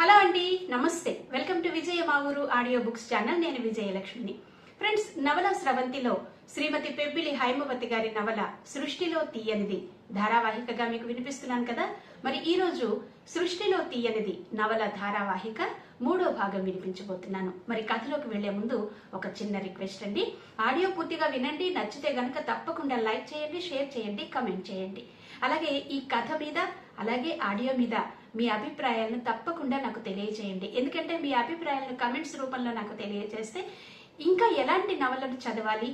Hello అండి, నమస్తే. Welcome to విజయ మా ఊరు ఆడియో బుక్స్ ఛానల్. నేను విజయలక్ష్మిని. ఫ్రెండ్స్, నవల స్రవంతిలో శ్రీమతి పెబ్బిలి హైమవతి గారి నవల సృష్టిలో తీయనిది ధారావాహికగా మీకు వినిపిస్తున్నాను కదా. మరి ఈ రోజు సృష్టిలో తీయనిది నవల ధారావాహిక 3వ భాగం వినిపించబోతున్నాను. మరి కథలోకి వెళ్లే ముందు ఒక చిన్న రిక్వెస్ట్ అండి. ఆడియో పూర్తిగా వినండి. నచ్చితే గనుక తప్పకుండా లైక్ చేయండి, షేర్ చేయండి, కమెంట్ చేయండి. అలాగే ఈ కథ మీద అలాగే ఆడియో మీద మీ అభిప్రాయాలను తప్పకుండా నాకు తెలియజేయండి. ఎందుకంటే మీ అభిప్రాయాలను కమెంట్స్ రూపంలో నాకు తెలియజేస్తే ఇంకా ఎలాంటి నవలను చదవాలి,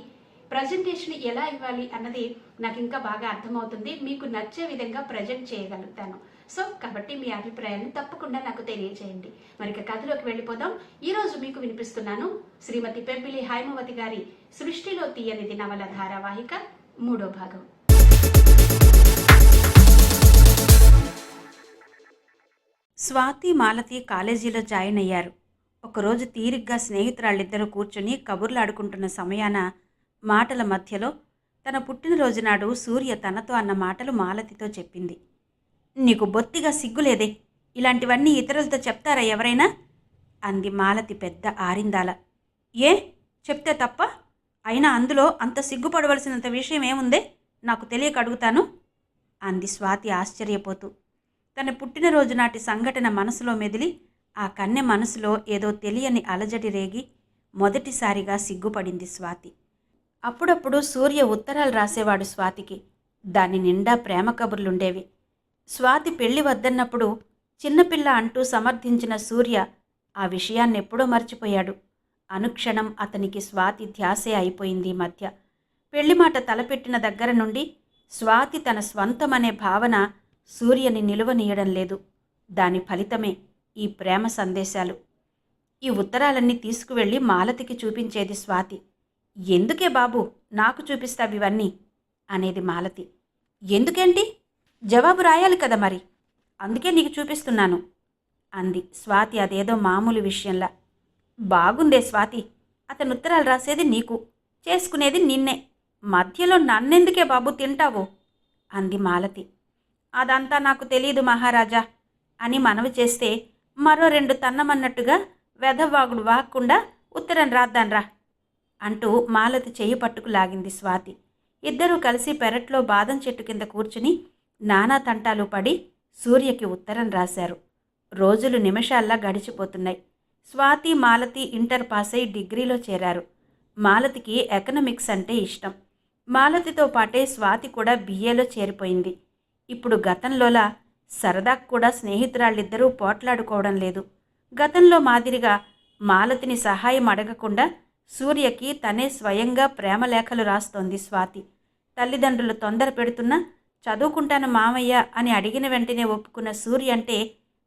ప్రజెంటేషన్ ఎలా ఇవ్వాలి అన్నది నాకు ఇంకా బాగా అర్థమవుతుంది. మీకు నచ్చే విధంగా ప్రజెంట్ చేయగలుగుతాను. సో కాబట్టి మీ అభిప్రాయాలను తప్పకుండా నాకు తెలియజేయండి. మరి కథలోకి వెళ్ళిపోదాం. ఈ రోజు మీకు వినిపిస్తున్నాను శ్రీమతి పెబ్బిలి హైమవతి గారి సృష్టిలో తీయనిది నవల ధారావాహిక 3వ భాగం. స్వాతి, మాలతి కాలేజీలో జాయిన్ అయ్యారు. ఒకరోజు తీరిగ్గా స్నేహితురాళ్ళిద్దరూ కూర్చుని కబుర్లాడుకుంటున్న సమయాన మాటల మధ్యలో తన పుట్టినరోజు నాడు సూర్య తనతో అన్న మాటలు మాలతితో చెప్పింది. నీకు బొత్తిగా సిగ్గులేదే, ఇలాంటివన్నీ ఇతరులతో చెప్తారా ఎవరైనా? అంది మాలతి పెద్ద ఆరిందాల. ఏ చెప్తే తప్ప? అయినా అందులో అంత సిగ్గుపడవలసినంత విషయం ఏముందే, నాకు తెలియక అడుగుతాను అంది స్వాతి ఆశ్చర్యపోతూ. తన పుట్టినరోజు నాటి సంఘటన మనసులో మెదిలి ఆ కన్నె మనసులో ఏదో తెలియని అలజడి రేగి మొదటిసారిగా సిగ్గుపడింది స్వాతి. అప్పుడప్పుడు సూర్య ఉత్తరాలు రాసేవాడు స్వాతికి. దాని నిండా ప్రేమ కబుర్లుండేవి. స్వాతి పెళ్లి వద్దన్నప్పుడు చిన్నపిల్ల అంటూ సమర్థించిన సూర్య ఆ విషయాన్నెప్పుడో మర్చిపోయాడు. అనుక్షణం అతనికి స్వాతి ధ్యాసే అయిపోయింది. మధ్య పెళ్లి మాట తలపెట్టిన దగ్గర నుండి స్వాతి తన స్వంతమనే భావన సూర్యని నిలువనీయడం లేదు. దాని ఫలితమే ఈ ప్రేమ సందేశాలు. ఈ ఉత్తరాలన్నీ తీసుకువెళ్ళి మాలతికి చూపించేది స్వాతి. ఎందుకే బాబు నాకు చూపిస్తావివన్నీ అనేది మాలతి. ఎందుకేంటి, జవాబు రాయాలి కదా మరి, అందుకే నీకు చూపిస్తున్నాను అంది స్వాతి అదేదో మామూలు విషయంలా. బాగుందే స్వాతి, అతను ఉత్తరాలు రాసేది నీకు, చేసుకునేది నిన్నే, మధ్యలో నన్నెందుకే బాబు తింటావు అంది మాలతి. అదంతా నాకు తెలీదు మహారాజా అని మనవి చేస్తే మరో 2 తన్నమన్నట్టుగా వెధవాగుడు వాక్కుండా ఉత్తరం రాద్దాన్రా అంటూ మాలతి చెయ్యి పట్టుకు లాగింది స్వాతి. ఇద్దరూ కలిసి పెరట్లో బాదం చెట్టు కింద కూర్చుని నానా తంటాలు పడి సూర్యకి ఉత్తరం రాశారు. రోజులు నిమిషాల్లా గడిచిపోతున్నాయి. స్వాతి, మాలతి ఇంటర్ పాస్ అయి డిగ్రీలో చేరారు. మాలతికి ఎకనామిక్స్ అంటే ఇష్టం. మాలతితో పాటే స్వాతి కూడా BAలో చేరిపోయింది. ఇప్పుడు గతంలోలా సరదాకు కూడా స్నేహితురాళ్ళిద్దరూ పోట్లాడుకోవడం లేదు. గతంలో మాదిరిగా మాలతిని సహాయం అడగకుండా సూర్యకి తనే స్వయంగా ప్రేమలేఖలు రాస్తోంది స్వాతి. తల్లిదండ్రులు తొందర పెడుతున్నా చదువుకుంటాను మామయ్య అని అడిగిన వెంటనే ఒప్పుకున్న సూర్య అంటే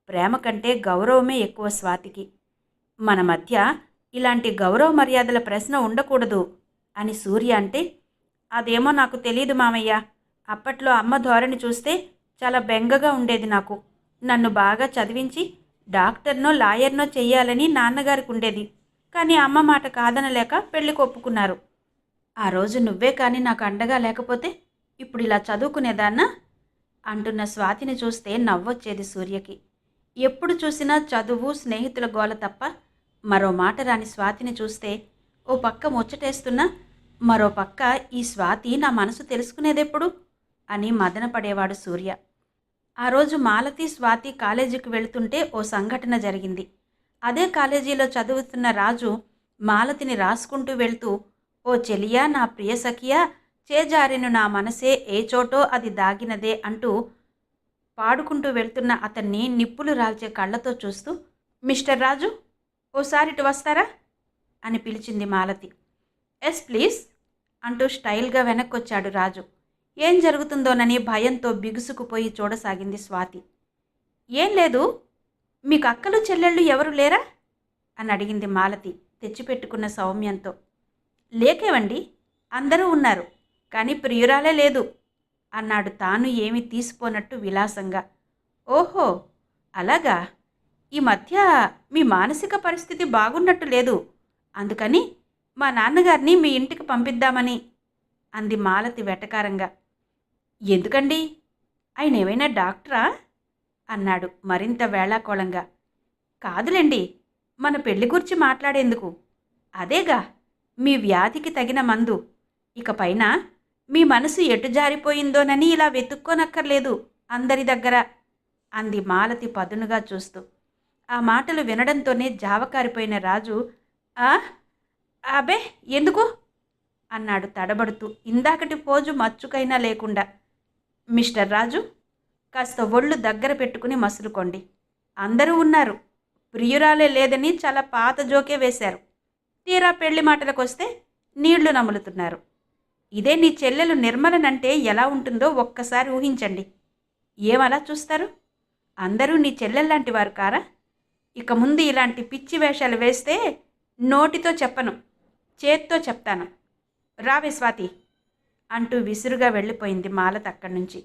ప్రేమ కంటే గౌరవమే ఎక్కువ స్వాతికి. మన మధ్య ఇలాంటి గౌరవ మర్యాదల ప్రశ్న ఉండకూడదు అని సూర్య అంటే, అదేమో నాకు తెలీదు మామయ్య, అప్పట్లో అమ్మ ధోరణి చూస్తే చాలా బెంగగా ఉండేది నాకు. నన్ను బాగా చదివించి డాక్టర్నో లాయర్నో చెయ్యాలని నాన్నగారికి ఉండేది. కానీ అమ్మ మాట కాదనలేక పెళ్లికి ఒప్పుకున్నారు. ఆ రోజు నువ్వే కానీ నాకు అండగా లేకపోతే ఇప్పుడు ఇలా చదువుకునేదాన్నా అంటున్న స్వాతిని చూస్తే నవ్వొచ్చేది సూర్యకి. ఎప్పుడు చూసినా చదువు, స్నేహితుల గోల తప్ప మరో మాట రాని స్వాతిని చూస్తే ఓ పక్క ముచ్చటేస్తున్నా మరో పక్క ఈ స్వాతి నా మనసు తెలుసుకునేదెప్పుడు అని మదనపడేవాడు సూర్య. ఆ రోజు మాలతి, స్వాతి కాలేజీకి వెళుతుంటే ఓ సంఘటన జరిగింది. అదే కాలేజీలో చదువుతున్న రాజు మాలతిని రాసుకుంటూ వెళ్తూ, ఓ చెలియా నా ప్రియ సఖియా, చేజారెను నా మనసే ఏ చోటో అది దాగినదే అంటూ పాడుకుంటూ వెళ్తున్న అతన్ని నిప్పులు రాల్చే కళ్ళతో చూస్తూ, మిస్టర్ రాజు ఓసారిటు వస్తారా అని పిలిచింది మాలతి. ఎస్ ప్లీజ్ అంటూ స్టైల్గా వెనక్కొచ్చాడు రాజు. ఏం జరుగుతుందోనని భయంతో బిగుసుకుపోయి చూడసాగింది స్వాతి. ఏం లేదు, మీకు అక్కలు చెల్లెళ్ళు ఎవరు లేరా అని అడిగింది మాలతి తెచ్చిపెట్టుకున్న సౌమ్యంతో. లేకేవండి, అందరూ ఉన్నారు, కానీ ప్రియురాలే లేదు అన్నాడు తాను ఏమీ తీసిపోనట్టు విలాసంగా. ఓహో అలాగా, ఈ మధ్య మీ మానసిక పరిస్థితి బాగున్నట్టు లేదు, అందుకని మా నాన్నగారిని మీ ఇంటికి పంపిద్దామని అంది మాలతి వెటకారంగా. ఎందుకండి, ఆయన ఏమైనా డాక్టరా అన్నాడు మరింత వేళాకోళంగా. కాదులేండి, మన పెళ్లి గురించి మాట్లాడేందుకు. అదేగా మీ వ్యాధికి తగిన మందు. ఇకపైన మీ మనసు ఎటు జారిపోయిందోనని ఇలా వెతుక్కోనక్కర్లేదు అందరి దగ్గర, అంది మాలతి పదునుగా చూస్తూ. ఆ మాటలు వినడంతోనే జావకారిపోయిన రాజు, ఆ అబే ఎందుకు అన్నాడు తడబడుతూ, ఇందాకటి పోజు మచ్చుకైనా లేకుండా. మిస్టర్ రాజు, కాస్త ఒళ్ళు దగ్గర పెట్టుకుని మసులుకోండి. అందరూ ఉన్నారు, ప్రియురాలే లేదని చాలా పాత జోకే వేశారు. తీరా పెళ్లి మాటలకొస్తే నీళ్లు నములుతున్నారు. ఇదే నీ చెల్లెలు నిర్మలనంటే ఎలా ఉంటుందో ఒక్కసారి ఊహించండి. ఏమలా చూస్తారు? అందరూ నీ చెల్లెల్లాంటి వారు కారా? ఇక ముందు ఇలాంటి పిచ్చి వేషాలు వేస్తే నోటితో చెప్పను, చేత్తో చెప్తాను. రావే స్వాతి అంటూ విసురుగా వెళ్ళిపోయింది మాలత అక్కడి నుంచి.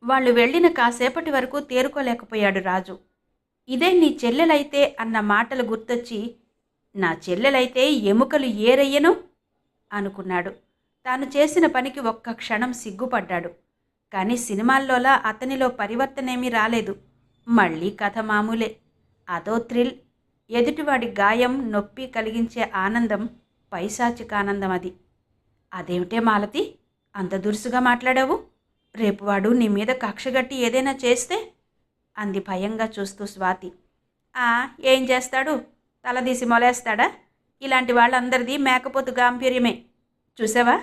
వాళ్ళు వెళ్ళిన కాసేపటి వరకు తేరుకోలేకపోయాడు రాజు. ఇదే నీ చెల్లెలైతే అన్న మాటలు గుర్తొచ్చి, నా చెల్లెలైతే ఎముకలు ఏరయ్యను అనుకున్నాడు. తాను చేసిన పనికి ఒక్క క్షణం సిగ్గుపడ్డాడు. కానీ సినిమాల్లోలా అతనిలో పరివర్తనేమీ రాలేదు. మళ్ళీ కథ మామూలే. అదో థ్రిల్. ఎదుటివాడి గాయం నొప్పి కలిగించే ఆనందం పైశాచికానందం అది. అదేమిటే మాలతి, అంత దురుసుగా మాట్లాడావు? రేపు వాడు నీ మీద కక్షగట్టి ఏదైనా చేస్తే అంది భయంగా చూస్తూ స్వాతి. ఏం చేస్తాడు? తలదీసి మొలేస్తాడా? ఇలాంటి వాళ్ళందరిది మేకపోతు గాంభీర్యమే. చూసావా,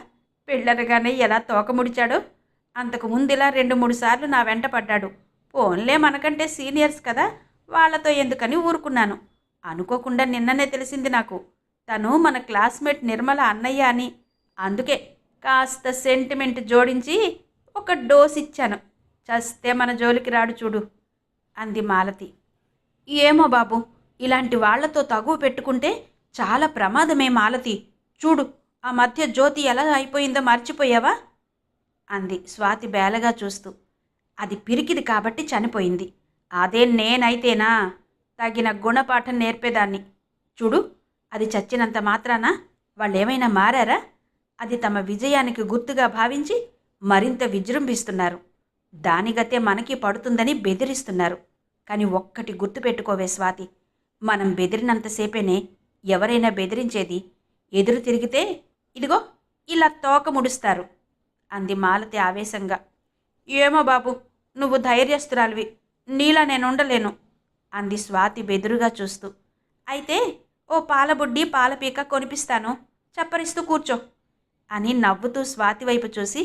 పెళ్ళనగానే ఎలా తోక ముడిచాడో? అంతకు ముందిలా 2-3 సార్లు నా వెంట పడ్డాడు. పోన్లే, మనకంటే సీనియర్స్ కదా, వాళ్లతో ఎందుకని ఊరుకున్నాను. అనుకోకుండా నిన్ననే తెలిసింది నాకు, తను మన క్లాస్మేట్ నిర్మల అన్నయ్య అని. అందుకే కాస్త సెంటిమెంట్ జోడించి ఒక డోస్ ఇచ్చాను. చస్తే మన జోలికి రాడు చూడు అంది మాలతి. ఏమో బాబు, ఇలాంటి వాళ్లతో తగువ పెట్టుకుంటే చాలా ప్రమాదమే మాలతి. చూడు, ఆ మధ్య జ్యోతి ఎలా అయిపోయిందో మర్చిపోయావా అంది స్వాతి బేలగా చూస్తూ. అది పిరికిది కాబట్టి చనిపోయింది. అదే నేనైతేనా తగిన గుణపాఠం నేర్పేదాన్ని. చూడు, అది చచ్చినంత మాత్రాన వాళ్ళేమైనా మారారా? అది తమ విజయానికి గుర్తుగా భావించి మరింత విజృంభిస్తున్నారు. దానిగతే మనకి పడుతుందని బెదిరిస్తున్నారు. కానీ ఒక్కటి గుర్తుపెట్టుకోవే స్వాతి, మనం బెదిరినంతసేపేనే ఎవరైనా బెదిరించేది. ఎదురు తిరిగితే ఇదిగో ఇలా తోక ముడుస్తారు అంది మాలతి ఆవేశంగా. ఏమో బాబు, నువ్వు ధైర్యస్తురాలివి, నీలా నేనుండలేను అంది స్వాతి బెదురుగా చూస్తూ. అయితే ఓ పాలబుడ్డి పాలపీక కొనిపిస్తాను, చప్పరిస్తూ కూర్చో అని నవ్వుతూ స్వాతి వైపు చూసి,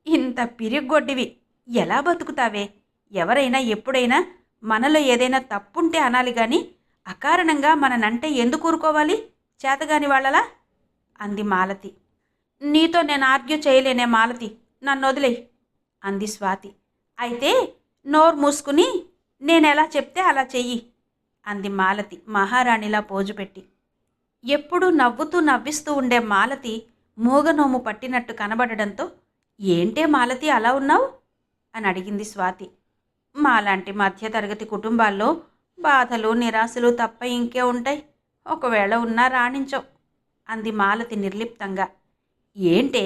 ఇంత పిరిగొడ్డివి ఎలా బతుకుతావే? ఎవరైనా ఎప్పుడైనా మనలో ఏదైనా తప్పుంటే అనాలి గాని అకారణంగా మననంటే ఎందుకు ఊరుకోవాలి చేతగాని వాళ్ళలా అంది మాలతి. నీతో నేను ఆర్గ్యూ చేయలేనే మాలతి, నన్ను వదిలేయి అంది స్వాతి. అయితే నోరు మూసుకుని నేనెలా చెప్తే అలా చెయ్యి అంది మాలతి మహారాణిలా పోజు పెట్టి. ఎప్పుడూ నవ్వుతూ నవ్విస్తూ ఉండే మాలతి మూగనోము పట్టినట్టు కనబడడంతో, ఏంటే మాలతి అలా ఉన్నావు అని అడిగింది స్వాతి. మాలాంటి మధ్యతరగతి కుటుంబాల్లో బాధలు నిరాశలు తప్ప ఇంకే ఉంటాయి, ఒకవేళ ఉన్నా రాణించవు అంది మాలతి నిర్లిప్తంగా. ఏంటే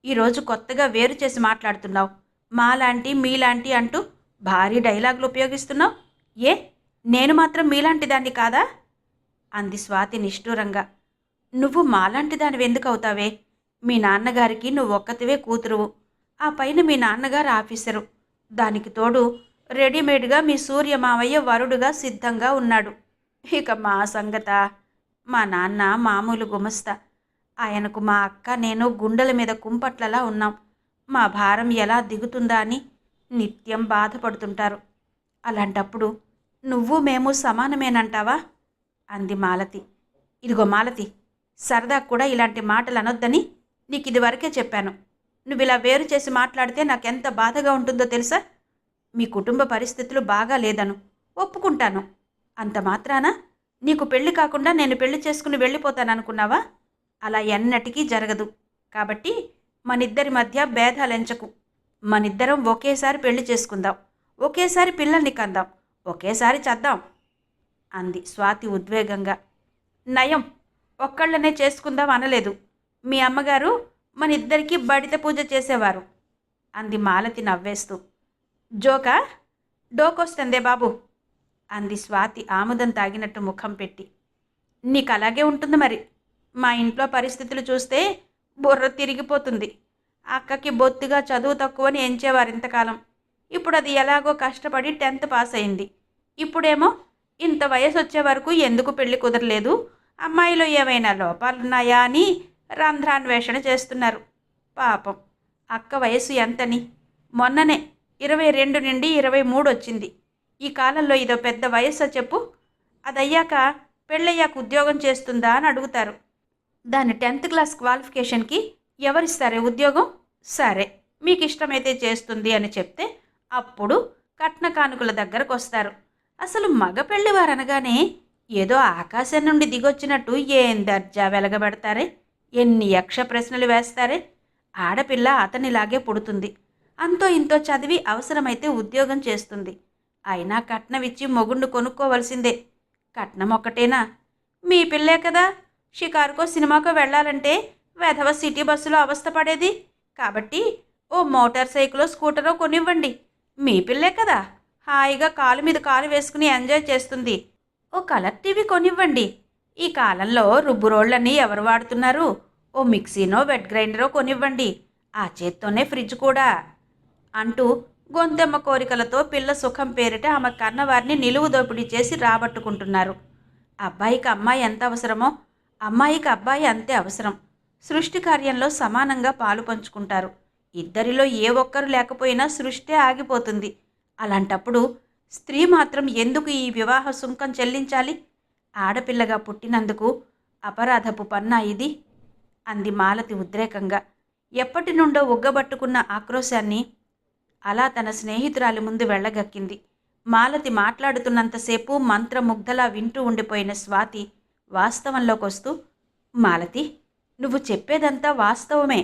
ఈరోజు కొత్తగా వేరు చేసి మాట్లాడుతున్నావు? మాలాంటి మీలాంటి అంటూ భారీ డైలాగులు ఉపయోగిస్తున్నావు. ఏ, నేను మాత్రం మీలాంటి దాన్ని కాదా అంది స్వాతి నిష్ఠూరంగా. నువ్వు మాలాంటి దానివి ఎందుకు అవుతావే? మీ నాన్నగారికి నువ్వు ఒక్కతివే కూతురువు, ఆ పైన మీ నాన్నగారు ఆఫీసరు, దానికి తోడు రెడీమేడ్గా మీ సూర్య మావయ్య వరుడుగా సిద్ధంగా ఉన్నాడు. ఇక మా సంగత, మా నాన్న మామూలు గుమస్తా, ఆయనకు మా అక్క నేను గుండెల మీద కుంపట్లలా ఉన్నాం. మా భారం ఎలా దిగుతుందా అని నిత్యం బాధపడుతుంటారు. అలాంటప్పుడు నువ్వు మేము సమానమేనంటావా అంది మాలతి. ఇదిగో మాలతి, సరదా కూడా ఇలాంటి మాటలు అనొద్దని నీకు ఇదివరకే చెప్పాను. నువ్వు ఇలా వేరు చేసి మాట్లాడితే నాకెంత బాధగా ఉంటుందో తెలుసా? మీ కుటుంబ పరిస్థితులు బాగా లేదను ఒప్పుకుంటాను. అంత మాత్రాన నీకు పెళ్లి కాకుండా నేను పెళ్లి చేసుకుని వెళ్ళిపోతాననుకున్నావా? అలా ఎన్నటికీ జరగదు. కాబట్టి మనిద్దరి మధ్య భేదాలెంచకు. మనిద్దరం ఒకేసారి పెళ్లి చేసుకుందాం, ఒకేసారి పిల్లల్ని కందాం, ఒకేసారి చద్దాం అంది స్వాతి ఉద్వేగంగా. నయం, ఒక్కళ్ళనే చేసుకుందాం అనలేదు. మీ అమ్మగారు మనిద్దరికీ బడిత పూజ చేసేవారు అంది మాలతి నవ్వేస్తూ. జోకా? డోకొస్తుందే బాబు అంది స్వాతి ఆముదం తాగినట్టు ముఖం పెట్టి. నీకు అలాగే ఉంటుంది మరి. మా ఇంట్లో పరిస్థితులు చూస్తే బుర్ర తిరిగిపోతుంది. అక్కకి బొత్తిగా చదువు తక్కువని ఎంచేవారు ఇంతకాలం. ఇప్పుడు అది ఎలాగో కష్టపడి 10th పాస్ అయింది. ఇప్పుడేమో ఇంత వయసు వచ్చే వరకు ఎందుకు పెళ్లి కుదరలేదు, అమ్మాయిలో ఏమైనా లోపాలున్నాయా అని రంధ్రాన్వేషణ చేస్తున్నారు. పాపం అక్క వయసు ఎంతని? మొన్ననే 22 నుండి 23 వచ్చింది. ఈ కాలంలో ఇదో పెద్ద వయస్సు చెప్పు. అదయ్యాక పెళ్ళయ్యాక ఉద్యోగం చేస్తుందా అని అడుగుతారు. దాని 10th క్లాస్ క్వాలిఫికేషన్కి ఎవరిస్తారే ఉద్యోగం? సరే మీకు ఇష్టమైతే చేస్తుంది అని చెప్తే అప్పుడు కట్న కానుకల దగ్గరకు వస్తారు. అసలు మగ పెళ్లివారనగానే ఏదో ఆకాశం నుండి దిగొచ్చినట్టు ఏం దర్జా వెలగబెడతారే, ఎన్ని యక్ష ప్రశ్నలు వేస్తారే. ఆడపిల్ల అతనిలాగే పుడుతుంది, అంతో ఇంతో చదివి అవసరమైతే ఉద్యోగం చేస్తుంది. అయినా కట్నమిచ్చి మొగుండు కొనుక్కోవలసిందే. కట్నం ఒక్కటేనా? మీ పిల్లే కదా షికారుకో సినిమాకో వెళ్ళాలంటే వెధవ సిటీ బస్సులో అవస్థపడేది. కాబట్టి ఓ మోటార్ సైకిలో స్కూటరో కొనివ్వండి. మీ పిల్లే కదా హాయిగా కాలు మీద కాలు వేసుకుని ఎంజాయ్ చేస్తుంది. ఓ కలర్ టీవీ కొనివ్వండి. ఈ కాలంలో రుబ్బురోళ్ళని ఎవరు వాడుతున్నారు? ఓ మిక్సీనో వెట్ గ్రైండరో కొనివ్వండి. ఆ చేత్తోనే ఫ్రిడ్జ్ కూడా అంటూ గొంతెమ్మ కోరికలతో పిల్ల సుఖం పేరిట ఆమె కన్నవారిని నిలువు దోపిడీ చేసి రాబట్టుకుంటున్నారు. అబ్బాయికి అమ్మాయి ఎంత అవసరమో అమ్మాయికి అబ్బాయి అంతే అవసరం. సృష్టి కార్యంలో సమానంగా పాలు పంచుకుంటారు. ఇద్దరిలో ఏ ఒక్కరు లేకపోయినా సృష్టే ఆగిపోతుంది. అలాంటప్పుడు స్త్రీ మాత్రం ఎందుకు ఈ వివాహ సుంకం చెల్లించాలి? ఆడపిల్లగా పుట్టినందుకు అపరాధపు పన్నా ఇది? అంది మాలతి ఉద్రేకంగా. ఎప్పటి నుండో ఉగ్గబట్టుకున్న ఆక్రోశాన్ని అలా తన స్నేహితురాలి ముందు వెళ్ళగక్కింది. మాలతి మాట్లాడుతున్నంతసేపు మంత్రముగ్ధలా వింటూ ఉండిపోయిన స్వాతి వాస్తవంలోకి వస్తూ, మాలతి, నువ్వు చెప్పేదంతా వాస్తవమే,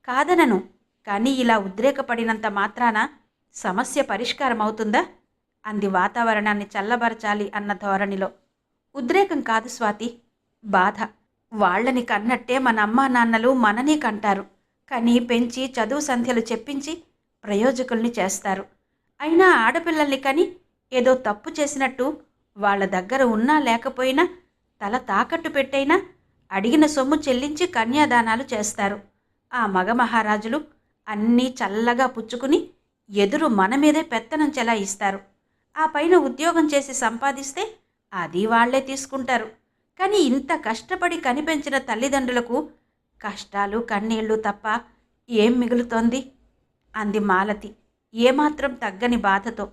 కాదనను. కానీ ఇలా ఉద్రేకపడినంత మాత్రాన సమస్య పరిష్కారం అవుతుందా? అంది వాతావరణాన్ని చల్లబరచాలి అన్న ధోరణిలో. ఉద్రేకం కాదు స్వాతి, బాధ. వాళ్ళని కన్నట్టే మన అమ్మా నాన్నలు మనని కంటారు. కానీ పెంచి చదువు సంధ్యలు చెప్పించి ప్రయోజకుల్ని చేస్తారు. అయినా ఆడపిల్లల్ని కని ఏదో తప్పు చేసినట్టు వాళ్ళ దగ్గర ఉన్నా లేకపోయినా తల తాకట్టు పెట్టైనా అడిగిన సొమ్ము చెల్లించి కన్యాదానాలు చేస్తారు. ఆ మగ మహారాజులు అన్నీ చల్లగా పుచ్చుకుని ఎదురు మన మీదే పెత్తనం చెలాయిస్తారు. ఆ పైన ఉద్యోగం చేసి సంపాదిస్తే అది వాళ్లే తీసుకుంటారు. కానీ ఇంత కష్టపడి కనిపెంచిన తల్లిదండ్రులకు కష్టాలు కన్నీళ్లు తప్ప ఏం మిగులుతోంది? అంది మాలతి ఏమాత్రం తగ్గని బాధతో.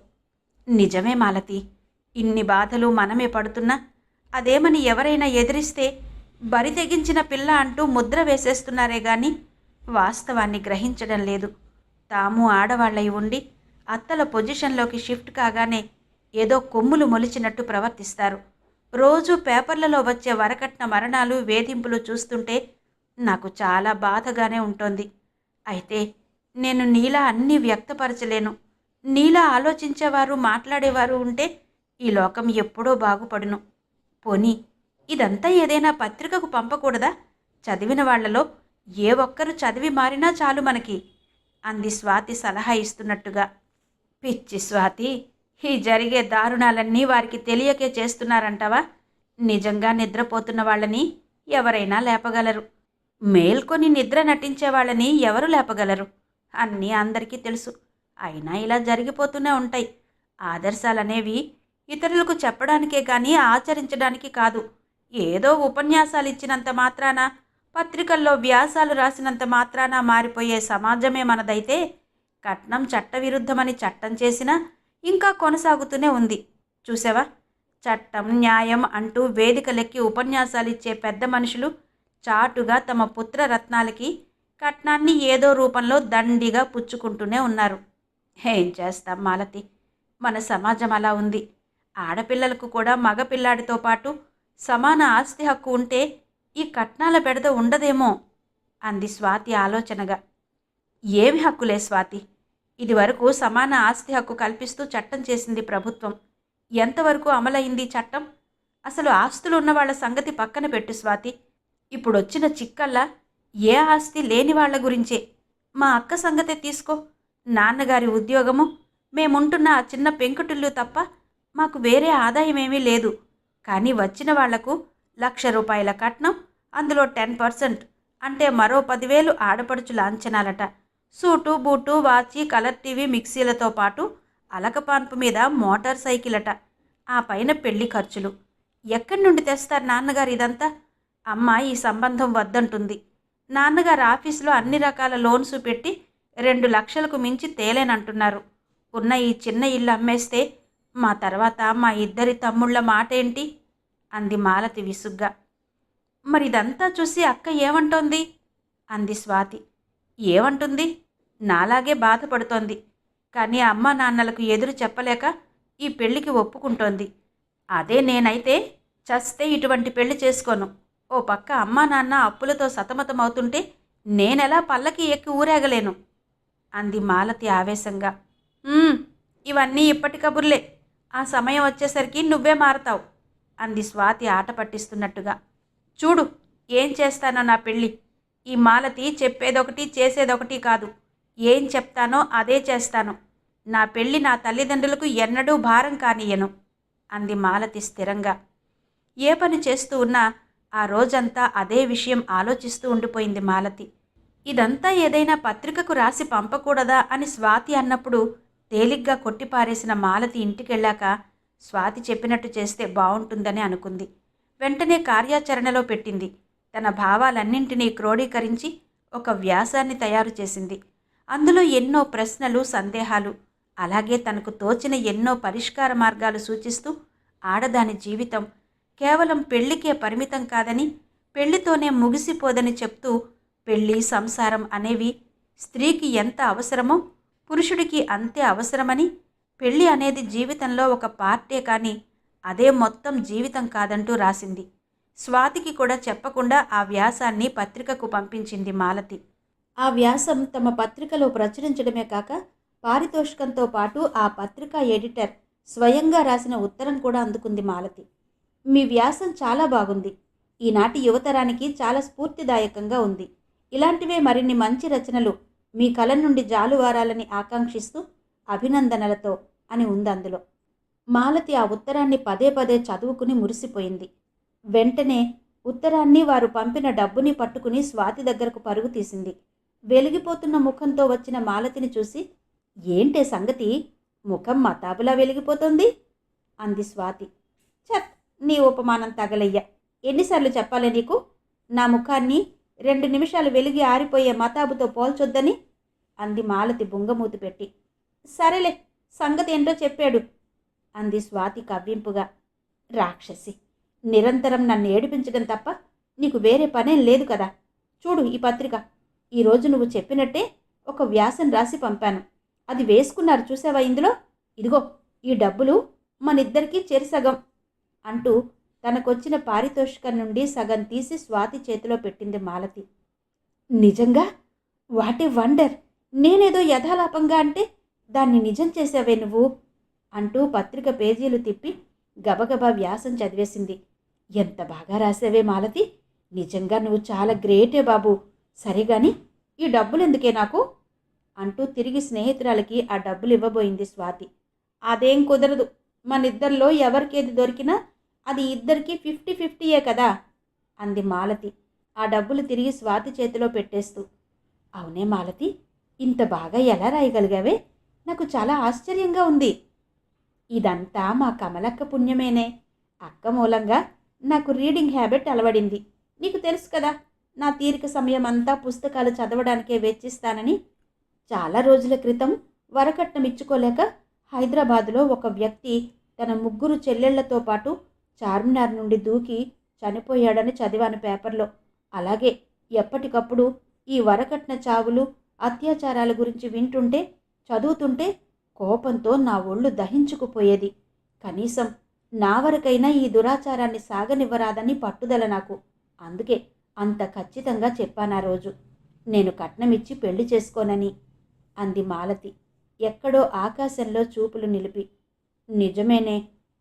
నిజమే మాలతి, ఇన్ని బాధలు మనమే పడుతున్నా అదేమని ఎవరైనా ఎదిరిస్తే బరి తెగించిన పిల్ల అంటూ ముద్ర వేసేస్తున్నారే గాని వాస్తవాన్ని గ్రహించడం లేదు. తాము ఆడవాళ్ళై ఉండి అత్తల పొజిషన్లోకి షిఫ్ట్ కాగానే ఏదో కొమ్ములు మొలిచినట్టు ప్రవర్తిస్తారు. రోజు పేపర్లలో వచ్చే వరకట్న మరణాలు వేధింపులు చూస్తుంటే నాకు చాలా బాధగానే ఉంటుంది. అయితే నేను నీలా అన్నీ వ్యక్తపరచలేను. నీలా ఆలోచించేవారు మాట్లాడేవారు ఉంటే ఈ లోకం ఎప్పుడో బాగుపడును. పోనీ ఇదంతా ఏదైనా పత్రికకు పంపకూడదా? చదివిన వాళ్లలో ఏ ఒక్కరు చదివి మారినా చాలు మనకి, అంది స్వాతి సలహా ఇస్తున్నట్టుగా. పిచ్చి స్వాతి, ఈ జరిగే దారుణాలన్నీ వారికి తెలియకే చేస్తున్నారంటావా? నిజంగా నిద్రపోతున్న వాళ్ళని ఎవరైనా లేపగలరు. మేల్కొని నిద్ర నటించే వాళ్ళని ఎవరు లేపగలరు? అన్నీ అందరికీ తెలుసు. అయినా ఇలా జరిగిపోతూనే ఉంటాయి. ఆదర్శాలనేవి ఇతరులకు చెప్పడానికే కానీ ఆచరించడానికి కాదు. ఏదో ఉపన్యాసాలు ఇచ్చినంత మాత్రాన, పత్రికల్లో వ్యాసాలు రాసినంత మాత్రాన మారిపోయే సమాజమే మనదైతే కట్నం చట్టవిరుద్ధమని చట్టం చేసినా ఇంకా కొనసాగుతూనే ఉంది. చూసావా, చట్టం న్యాయం అంటూ వేదికలెక్కి ఉపన్యాసాలిచ్చే పెద్ద మనుషులు చాటుగా తమ పుత్రరత్నాలకి కట్నాన్ని ఏదో రూపంలో దండిగా పుచ్చుకుంటూనే ఉన్నారు. ఏం చేస్తాం మాలతి, మన సమాజం అలా ఉంది. ఆడపిల్లలకు కూడా మగపిల్లాడితో పాటు సమాన ఆస్తి హక్కు ఉంటే ఈ కట్నాల బెడద ఉండదేమో, అంది స్వాతి ఆలోచనగా. ఏమి హక్కులే స్వాతి, ఇదివరకు సమాన ఆస్తి హక్కు కల్పిస్తూ చట్టం చేసింది ప్రభుత్వం. ఎంతవరకు అమలైంది చట్టం? అసలు ఆస్తులు ఉన్న వాళ్ళ సంగతి పక్కన పెట్టు స్వాతి. ఇప్పుడొచ్చిన చిక్కల్లా ఏ ఆస్తి లేని వాళ్ల గురించే. మా అక్క సంగతే తీసుకో. నాన్నగారి ఉద్యోగము, మేముంటున్న ఆ చిన్న పెంకుటిల్లు తప్ప మాకు వేరే ఆదాయం ఏమీ లేదు. కానీ వచ్చిన వాళ్లకు ₹1,00,000 కట్నం, అందులో 10% అంటే మరో 10,000 ఆడపడుచు లాంఛనాలట. సూటు బూటు వాచి కలర్ టీవీ మిక్సీలతో పాటు అలకపాన్పు మీద మోటార్ సైకిల్ అట. ఆ పైన పెళ్లి ఖర్చులు. ఎక్కడి నుండి తెస్తారు నాన్నగారు ఇదంతా? అమ్మ ఈ సంబంధం వద్దంటుంది. నాన్నగారు ఆఫీసులో అన్ని రకాల లోన్స్ పెట్టి 2,00,000కు మించి తేలేనంటున్నారు. ఉన్న ఈ చిన్న ఇల్లు అమ్మేస్తే మా తర్వాత మా ఇద్దరి తమ్ముళ్ల మాటేంటి? అంది మాలతి విసుగ్గా. మరిదంతా చూసి అక్క ఏమంటోంది? అంది స్వాతి. ఏమంటుంది? నాలాగే బాధపడుతోంది. కానీ అమ్మా నాన్నలకు ఎదురు చెప్పలేక ఈ పెళ్లికి ఒప్పుకుంటోంది. అదే నేనైతే చస్తే ఇటువంటి పెళ్లి చేసుకోను. ఓ పక్క అమ్మా నాన్న అప్పులతో సతమతమవుతుంటే నేనెలా పల్లకి ఎక్కి ఊరేగలేను అంది మాలతి ఆవేశంగా. ఇవన్నీ ఇప్పటి కబుర్లే. ఆ సమయం వచ్చేసరికి నువ్వే మారతావు అంది స్వాతి ఆట పట్టిస్తున్నట్టుగా. చూడు ఏం చేస్తానో నా పెళ్ళి. ఈ మాలతి చెప్పేదొకటి చేసేదొకటి కాదు. ఏం చెప్తానో అదే చేస్తాను. నా పెళ్ళి నా తల్లిదండ్రులకు ఎన్నడూ భారం కానియ్యను అంది మాలతి స్థిరంగా. ఏ పని చేస్తూ ఉన్నా ఆ రోజంతా అదే విషయం ఆలోచిస్తూ ఉండిపోయింది మాలతి. ఇదంతా ఏదైనా పత్రికకు రాసి పంపకూడదా అని స్వాతి అన్నప్పుడు తేలిగ్గా కొట్టిపారేసిన మాలతి ఇంటికెళ్ళాక స్వాతి చెప్పినట్టు చేస్తే బావుంటుందని అనుకుంది. వెంటనే కార్యాచరణలో పెట్టింది. తన భావాలన్నింటినీ క్రోడీకరించి ఒక వ్యాసాన్ని తయారు చేసింది. అందులో ఎన్నో ప్రశ్నలు, సందేహాలు, అలాగే తనకు తోచిన ఎన్నో పరిష్కార మార్గాలు సూచిస్తూ ఆడదాని జీవితం కేవలం పెళ్లికే పరిమితం కాదని, పెళ్లితోనే ముగిసిపోదని చెప్తూ పెళ్లి, సంసారం అనేవి స్త్రీకి ఎంత అవసరమో పురుషుడికి అంతే అవసరమని, పెళ్లి అనేది జీవితంలో ఒక పార్టే కానీ అదే మొత్తం జీవితం కాదంటూ రాసింది. స్వాతికి కూడా చెప్పకుండా ఆ వ్యాసాన్ని పత్రికకు పంపించింది మాలతి. ఆ వ్యాసం తమ పత్రికలో ప్రచురించడమే కాక పారితోషికంతో పాటు ఆ పత్రిక ఎడిటర్ స్వయంగా రాసిన ఉత్తరం కూడా అందుకుంది మాలతి. మీ వ్యాసం చాలా బాగుంది. ఈనాటి యువతరానికి చాలా స్ఫూర్తిదాయకంగా ఉంది. ఇలాంటివే మరిన్ని మంచి రచనలు మీ కలం నుండి జాలువారాలని ఆకాంక్షిస్తూ అభినందనలతో అని ఉంది అందులో. మాలతి ఆ ఉత్తరాన్ని పదే పదే చదువుకుని మురిసిపోయింది. వెంటనే ఉత్తరాన్ని, వారు పంపిన డబ్బుని పట్టుకుని స్వాతి దగ్గరకు పరుగు తీసింది. వెలిగిపోతున్న ముఖంతో వచ్చిన మాలతిని చూసి, ఏంటే సంగతి, ముఖం మతాబులా వెలిగిపోతుంది అంది స్వాతి. చత్, నీ ఉపమానం తగలయ్యా. ఎన్నిసార్లు చెప్పాలే నీకు? నా ముఖాన్ని 2 నిమిషాలు వెలిగి ఆరిపోయే మతాబుతో పోల్చొద్దని అంది మాలతి బుంగమూతి పెట్టి. సరేలే, సంగతి ఏంటో చెప్పాడు అంది స్వాతి కవ్వింపుగా. రాక్షసి, నిరంతరం నన్ను ఏడిపించడం తప్ప నీకు వేరే పనేం లేదు కదా. చూడు ఈ పత్రిక. ఈరోజు నువ్వు చెప్పినట్టే ఒక వ్యాసం రాసి పంపాను. అది వేసుకున్నారు చూసావా ఇందులో? ఇదిగో ఈ డబ్బులు మనిద్దరికీ చెరిసగం అంటూ తనకొచ్చిన పారితోషికం నుండి సగం తీసి స్వాతి చేతిలో పెట్టింది మాలతి. నిజంగా? What a wonder! నేనేదో యథాలాపంగా అంటే దాన్ని నిజం చేసావే నువ్వు అంటూ పత్రిక పేజీలు తిప్పి గబగబా వ్యాసం చదివేసింది. ఎంత బాగా రాసావే మాలతి! నిజంగా నువ్వు చాలా గ్రేటే బాబు. సరేగాని ఈ డబ్బులు ఎందుకే నాకు అంటూ తిరిగి స్నేహితురాలకి ఆ డబ్బులు ఇవ్వబోయింది స్వాతి. అదేం కుదరదు. మనిద్దరిలో ఎవరికేది దొరికినా అది ఇద్దరికీ 50-50 కదా అంది మాలతి ఆ డబ్బులు తిరిగి స్వాతి చేతిలో పెట్టేస్తూ. అవునే మాలతి, ఇంత బాగా ఎలా రాయగలిగావే? నాకు చాలా ఆశ్చర్యంగా ఉంది. ఇదంతా మా కమలక్క పుణ్యమేనే. అక్క మూలంగా నాకు రీడింగ్ హ్యాబిట్ అలవడింది. నీకు తెలుసు కదా, నా తీరిక సమయం అంతా పుస్తకాలు చదవడానికే వెచ్చిస్తానని. చాలా రోజుల క్రితం వరకట్నం ఇచ్చుకోలేక హైదరాబాదులో ఒక వ్యక్తి తన 3 చెల్లెళ్లతో పాటు చార్మినార్ నుండి దూకి చనిపోయాడని చదివాను పేపర్లో. అలాగే ఎప్పటికప్పుడు ఈ వరకట్న చావులు, అత్యాచారాల గురించి వింటుంటే, చదువుతుంటే కోపంతో నా ఒళ్ళు దహించుకుపోయేది. కనీసం నా వరకైనా ఈ దురాచారాన్ని సాగనివ్వరాదని పట్టుదల నాకు. అందుకే అంత ఖచ్చితంగా చెప్పానా రోజు, నేను కట్నమిచ్చి పెళ్లి చేసుకోనని అంది మాలతి ఎక్కడో ఆకాశంలో చూపులు నిలిపి. నిజమేనే,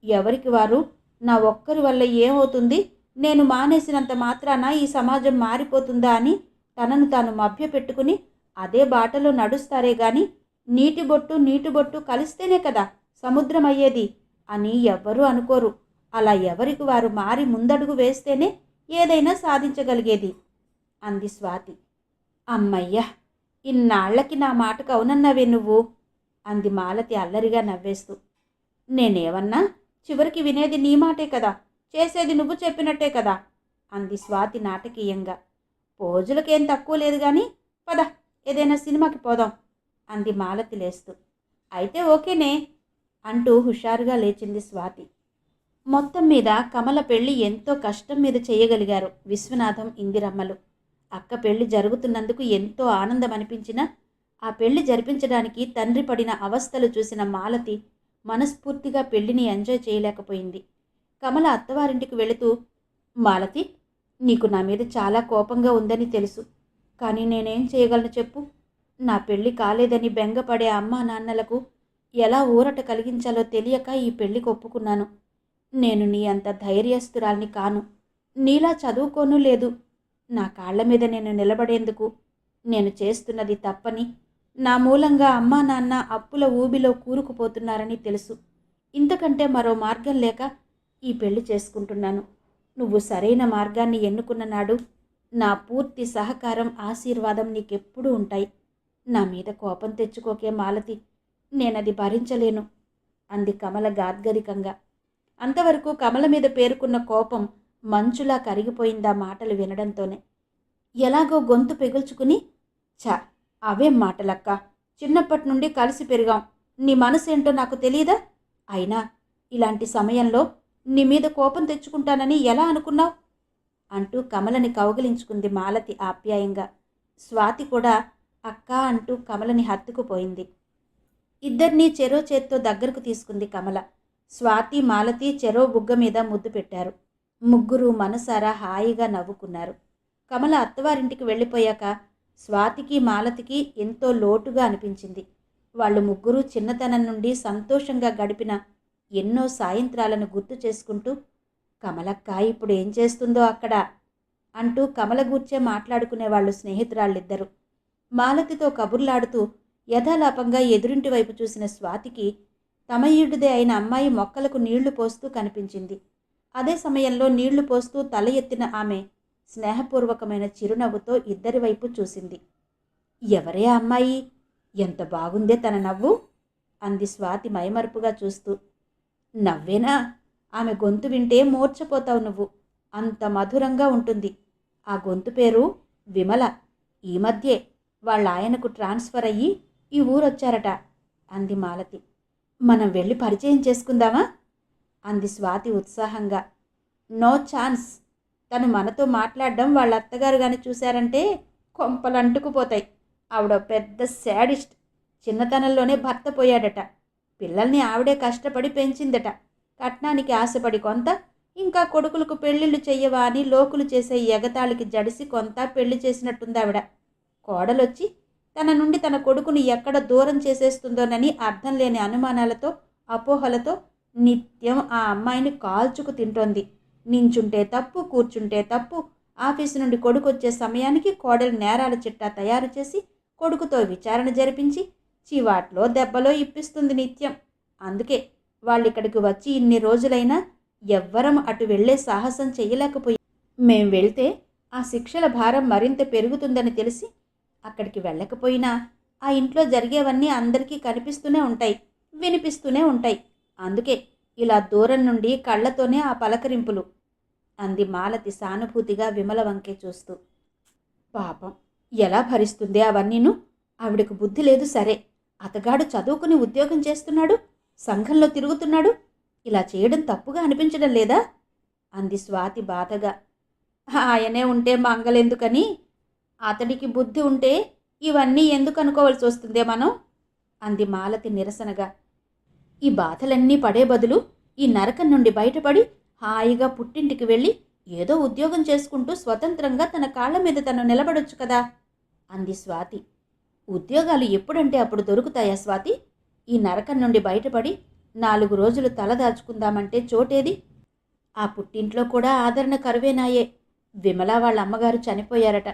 ఎవరికి వారు నా ఒక్కరి వల్ల ఏమవుతుంది, నేను మానేసినంత మాత్రాన ఈ సమాజం మారిపోతుందా అని తనను తాను మభ్యపెట్టుకుని అదే బాటలో నడుస్తారే గాని నీటి బొట్టు కలిస్తేనే కదా సముద్రం అయ్యేది. అని ఎవ్వరూ అనుకోరు. అలా ఎవరికి వారు మారి ముందడుగు వేస్తేనే ఏదైనా సాధించగలిగేది అంది స్వాతి. అమ్మయ్య, ఇన్నాళ్లకి నా మాటకు అవునన్నావే నువ్వు అంది మాలతి అల్లరిగా నవ్వేస్తూ. నేనేమన్నా? చివరికి వినేది నీ మాటే కదా, చేసేది నువ్వు చెప్పినట్టే కదా అంది స్వాతి నాటకీయంగా. పోజులకేం తక్కువ లేదు గాని పద, ఏదైనా సినిమాకి పోదాం అంది మాలతి లేస్తూ. అయితే ఓకేనే అంటూ హుషారుగా లేచింది స్వాతి. మొత్తం మీద కమల పెళ్లి ఎంతో కష్టం మీద చేయగలిగారు విశ్వనాథం, ఇందిరమ్మలు. అక్క పెళ్లి జరుగుతున్నందుకు ఎంతో ఆనందం అనిపించినా ఆ పెళ్లి జరిపించడానికి తండ్రి పడిన అవస్థలు చూసిన మాలతి మనస్ఫూర్తిగా పెళ్లిని ఎంజాయ్ చేయలేకపోయింది. కమల అత్తవారింటికి వెళుతూ, మాలతి, నీకు నా మీద చాలా కోపంగా ఉందని తెలుసు, కానీ నేనేం చేయగలను చెప్పు? నా పెళ్లి కాలేదని బెంగపడే అమ్మా నాన్నలకు ఎలా ఊరట కలిగించాలో తెలియక ఈ పెళ్లికి ఒప్పుకున్నాను. నేను నీ అంత ధైర్యస్తురాల్ని కాను, నీలా చదువుకోను లేదు. నా కాళ్ల మీద నేను నిలబడేందుకు నేను చేస్తున్నది తప్పని, నా మూలంగా అమ్మా నాన్న అప్పుల ఊబిలో కూరుకుపోతున్నారని తెలుసు. ఇంతకంటే మరో మార్గం లేక ఈ పెళ్లి చేసుకుంటున్నాను. నువ్వు సరైన మార్గాన్ని ఎన్నుకున్న నాడు నా పూర్తి సహకారం, ఆశీర్వాదం నీకెప్పుడూ ఉంటాయి. నా మీద కోపం తెచ్చుకోకే మాలతి, నేనది భరించలేను అంది కమల గాద్గరికంగా. అంతవరకు కమల మీద పేరుకున్న కోపం మంచులా కరిగిపోయిందా మాటలు వినడంతోనే. ఎలాగో గొంతు పెగుల్చుకుని, ఛ, అవేం మాటలక్క, చిన్నప్పటి నుండి కలిసి పెరిగాం, నీ మనసేంటో నాకు తెలీదా? అయినా ఇలాంటి సమయంలో నీ మీద కోపం తెచ్చుకుంటానని ఎలా అనుకున్నావు అంటూ కమలని కౌగిలించుకుంది మాలతి ఆప్యాయంగా. స్వాతి కూడా అక్క అంటూ కమలని హత్తుకుపోయింది. ఇద్దరినీ చెరో చేత్తో దగ్గరకు తీసుకుంది కమల. స్వాతి, మాలతి చెరో బుగ్గ మీద ముద్దు పెట్టారు. ముగ్గురు మనసారా హాయిగా నవ్వుకున్నారు. కమల అత్తవారింటికి వెళ్ళిపోయాక స్వాతికి, మాలతికి ఎంతో లోటుగా అనిపించింది. వాళ్ళు ముగ్గురు చిన్నతనం నుండి సంతోషంగా గడిపిన ఎన్నో సాయంత్రాలను గుర్తు చేసుకుంటూ, కమలక్క ఇప్పుడు ఏం చేస్తుందో అక్కడ అంటూ కమల గూర్చే మాట్లాడుకునేవాళ్ళు స్నేహితురాళ్ళిద్దరు. మాలతితో కబుర్లాడుతూ యథాలాపంగా ఎదురింటి వైపు చూసిన స్వాతికి తమ ఈడుదే అయిన అమ్మాయి మొక్కలకు నీళ్లు పోస్తూ కనిపించింది. అదే సమయంలో నీళ్లు పోస్తూ తల ఎత్తిన ఆమె స్నేహపూర్వకమైన చిరునవ్వుతో ఇద్దరి వైపు చూసింది. ఎవరే అమ్మాయి? ఎంత బాగుందే తన నవ్వు అంది స్వాతి మైమరుపుగా చూస్తూ. నవ్వేనా? ఆమె గొంతు వింటే మూర్ఛపోతావు నువ్వు, అంత మధురంగా ఉంటుంది. ఆ గొంతు పేరు విమల. ఈ మధ్యే వాళ్ళ ఆయనకు ట్రాన్స్ఫర్ అయ్యి ఈ ఊరొచ్చారట అంది మాలతి. మనం వెళ్ళి పరిచయం చేసుకుందామా అంది స్వాతి ఉత్సాహంగా. No chance. తను మనతో మాట్లాడడం వాళ్ళ అత్తగారు కానీ చూశారంటే కొంపలు అంటుకుపోతాయి. ఆవిడ పెద్ద శాడిస్ట్. చిన్నతనంలోనే భర్త పోయాడట. పిల్లల్ని ఆవిడే కష్టపడి పెంచిందట. కట్నానికి ఆశపడి కొంత, ఇంకా కొడుకులకు పెళ్లిళ్ళు చెయ్యవా అని లోకులు చేసే ఎగతాళికి జడిసి కొంత పెళ్లి చేసినట్టుందావిడ. కోడలొచ్చి తన నుండి తన కొడుకుని ఎక్కడ దూరం చేసేస్తుందోనని అర్థం లేని అనుమానాలతో, అపోహలతో నిత్యం ఆ అమ్మాయిని కాల్చుకు తింటోంది. నించుంటే తప్పు, కూర్చుంటే తప్పు. ఆఫీసు నుండి కొడుకు వచ్చే సమయానికి కోడలు నేరాల చిట్టా తయారు చేసి కొడుకుతో విచారణ జరిపించి చివాట్లో దెబ్బలో ఇప్పిస్తుంది నిత్యం. అందుకే వాళ్ళిక్కడికి వచ్చి ఇన్ని రోజులైనా ఎవ్వరం అటు వెళ్లే సాహసం చెయ్యలేకపోయి, మేం వెళ్తే ఆ శిక్షల భారం మరింత పెరుగుతుందని తెలిసి అక్కడికి వెళ్ళకపోయినా ఆ ఇంట్లో జరిగేవన్నీ అందరికీ కనిపిస్తూనే ఉంటాయి, వినిపిస్తూనే ఉంటాయి. అందుకే ఇలా దూరం నుండి కళ్ళతోనే ఆ పలకరింపులు అంది మాలతి సానుభూతిగా విమల వంకే చూస్తూ. పాపం, ఎలా భరిస్తుందే అవన్నీను? ఆవిడకు బుద్ధి లేదు సరే, అతగాడు చదువుకుని ఉద్యోగం చేస్తున్నాడు, సంఘంలో తిరుగుతున్నాడు. ఇలా చేయడం తప్పుగా అనిపించడం లేదా అంది స్వాతి బాధగా. ఆయనే ఉంటే మంగలెందుకని, అతడికి బుద్ధి ఉంటే ఇవన్నీ ఎందుకు అనుకోవాల్సి వస్తుందే మనం అంది మాలతి నిరసనగా. ఈ బాధలన్నీ పడే బదులు ఈ నరకం నుండి బయటపడి హాయిగా పుట్టింటికి వెళ్ళి ఏదో ఉద్యోగం చేసుకుంటూ స్వతంత్రంగా తన కాళ్ల మీద తను నిలబడొచ్చు కదా అంది స్వాతి. ఉద్యోగాలు ఎప్పుడంటే అప్పుడు దొరుకుతాయా స్వాతి? ఈ నరకం నుండి బయటపడి 4 రోజులు తలదాచుకుందామంటే చోటేది? ఆ పుట్టింట్లో కూడా ఆదరణ కరువేనాయే. విమల వాళ్ళ అమ్మగారు చనిపోయారట.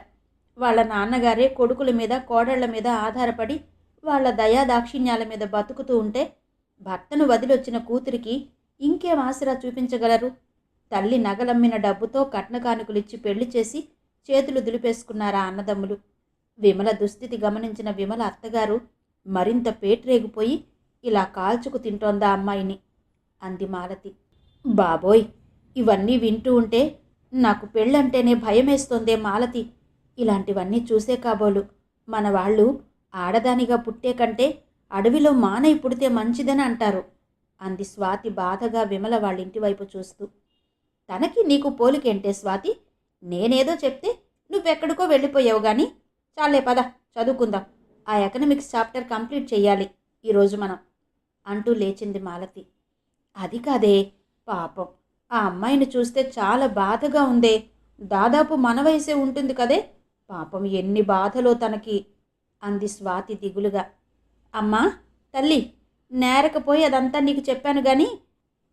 వాళ్ళ నాన్నగారే కొడుకుల మీద, కోడళ్ల మీద ఆధారపడి వాళ్ళ దయాదాక్షిణ్యాల మీద బతుకుతూ ఉంటే భర్తను వదిలొచ్చిన కూతురికి ఇంకేం ఆసరా చూపించగలరు? తల్లి నగలమ్మిన డబ్బుతో కట్న కానుకలిచ్చి పెళ్లి చేసి చేతులు దులిపేసుకున్నారా అన్నదమ్ములు. విమల దుస్థితి గమనించిన విమల అత్తగారు మరింత పేట్రేగిపోయి ఇలా కాల్చుకు తింటోందా అమ్మాయిని అంది మాలతి. బాబోయ్, ఇవన్నీ వింటూ ఉంటే నాకు పెళ్ళంటేనే భయమేస్తోందే మాలతి. ఇలాంటివన్నీ చూసే కాబోలు మన వాళ్ళు ఆడదానిగా పుట్టే కంటే అడవిలో మానై పుడితే మంచిదని అంటారు అంది స్వాతి బాధగా విమల వాళ్ళింటి వైపు చూస్తూ. తనకి నీకు పోలికేంటే స్వాతి? నేనేదో చెప్తే నువ్వెక్కడికో వెళ్ళిపోయావు గాని. చాలే పద, చదువుకుందాం. ఆ ఎకనామిక్స్ చాప్టర్ కంప్లీట్ చెయ్యాలి ఈరోజు మనం అంటూ లేచింది మాలతి. అది కాదే, పాపం ఆ అమ్మాయిని చూస్తే చాలా బాధగా ఉందే. దాదాపు మన వయసే ఉంటుంది కదే. పాపం ఎన్ని బాధలో తనకి అంది స్వాతి దిగులుగా. అమ్మా తల్లి, నేరకపోయి అదంతా నీకు చెప్పాను గాని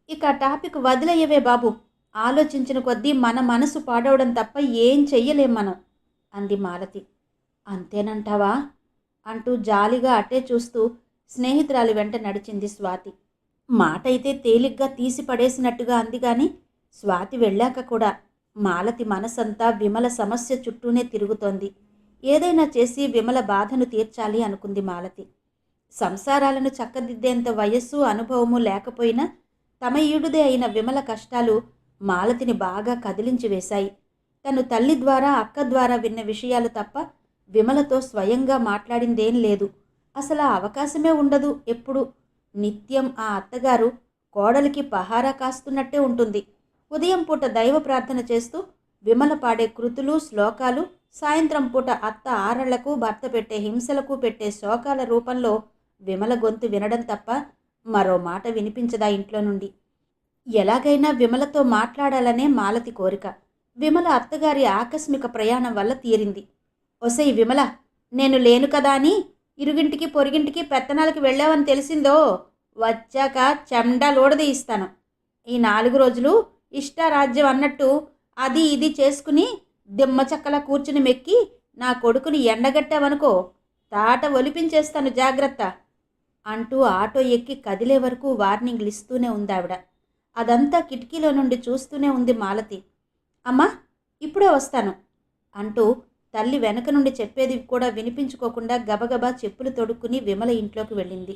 ఇక ఆ టాపిక్ వదిలేయవే బాబు. ఆలోచించిన కొద్దీ మన మనసు పాడవడం తప్ప ఏం చెయ్యలేం మనం అంది మాలతి. అంతేనంటావా అంటూ జాలిగా అటే చూస్తూ స్నేహితురాలి వెంట నడిచింది స్వాతి. మాటైతే తేలిగ్గా తీసి పడేసినట్టుగా అంది గాని స్వాతి వెళ్ళాక కూడా మాలతి మనసంతా విమల సమస్య చుట్టూనే తిరుగుతోంది. ఏదైనా చేసి విమల బాధను తీర్చాలి అనుకుంది మాలతి. సంసారాలను చక్కదిద్దేంత వయస్సు అనుభవము లేకపోయినా తమ ఈడుదే అయిన విమల కష్టాలు మాలతిని బాగా కదిలించి వేశాయి. తను తల్లి ద్వారా అక్క ద్వారా విన్న విషయాలు తప్ప విమలతో స్వయంగా మాట్లాడిందేం లేదు. అసలు ఆ అవకాశమే ఉండదు ఎప్పుడు. నిత్యం ఆ అత్తగారు కోడలికి పహారా కాస్తున్నట్టే ఉంటుంది. ఉదయం పూట దైవ ప్రార్థన చేస్తూ విమల పాడే కృతులు శ్లోకాలు, సాయంత్రం పూట అత్త ఆరళ్లకు భర్త పెట్టే హింసలకు పెట్టే శోకాల రూపంలో విమల గొంతు వినడం తప్ప మరో మాట వినిపించదా ఇంట్లో నుండి. ఎలాగైనా విమలతో మాట్లాడాలనే మాలతి కోరిక విమల అత్తగారి ఆకస్మిక ప్రయాణం వల్ల తీరింది. ఒసై విమల, నేను లేను కదా అని ఇరుగింటికి పొరిగింటికి పెత్తనాలకి వెళ్ళావని తెలిసిందో, వచ్చాక చెండా లోడదీయిస్తాను. ఈ 4 రోజులు ఇష్టారాజ్యం అన్నట్టు అది ఇది చేసుకుని దిమ్మచక్కలా కూర్చుని మెక్కి నా కొడుకుని ఎండగట్టావనుకో, తాట ఒలిపించేస్తాను జాగ్రత్త అంటూ ఆటో ఎక్కి కదిలే వరకు వార్నింగ్లు ఇస్తూనే ఉందావిడ. అదంతా కిటికీలో నుండి చూస్తూనే ఉంది మాలతి. అమ్మా ఇప్పుడే వస్తాను అంటూ తల్లి వెనక నుండి చెప్పేది కూడా వినిపించుకోకుండా గబగబా చెప్పులు తొడుక్కుని విమల ఇంట్లోకి వెళ్ళింది.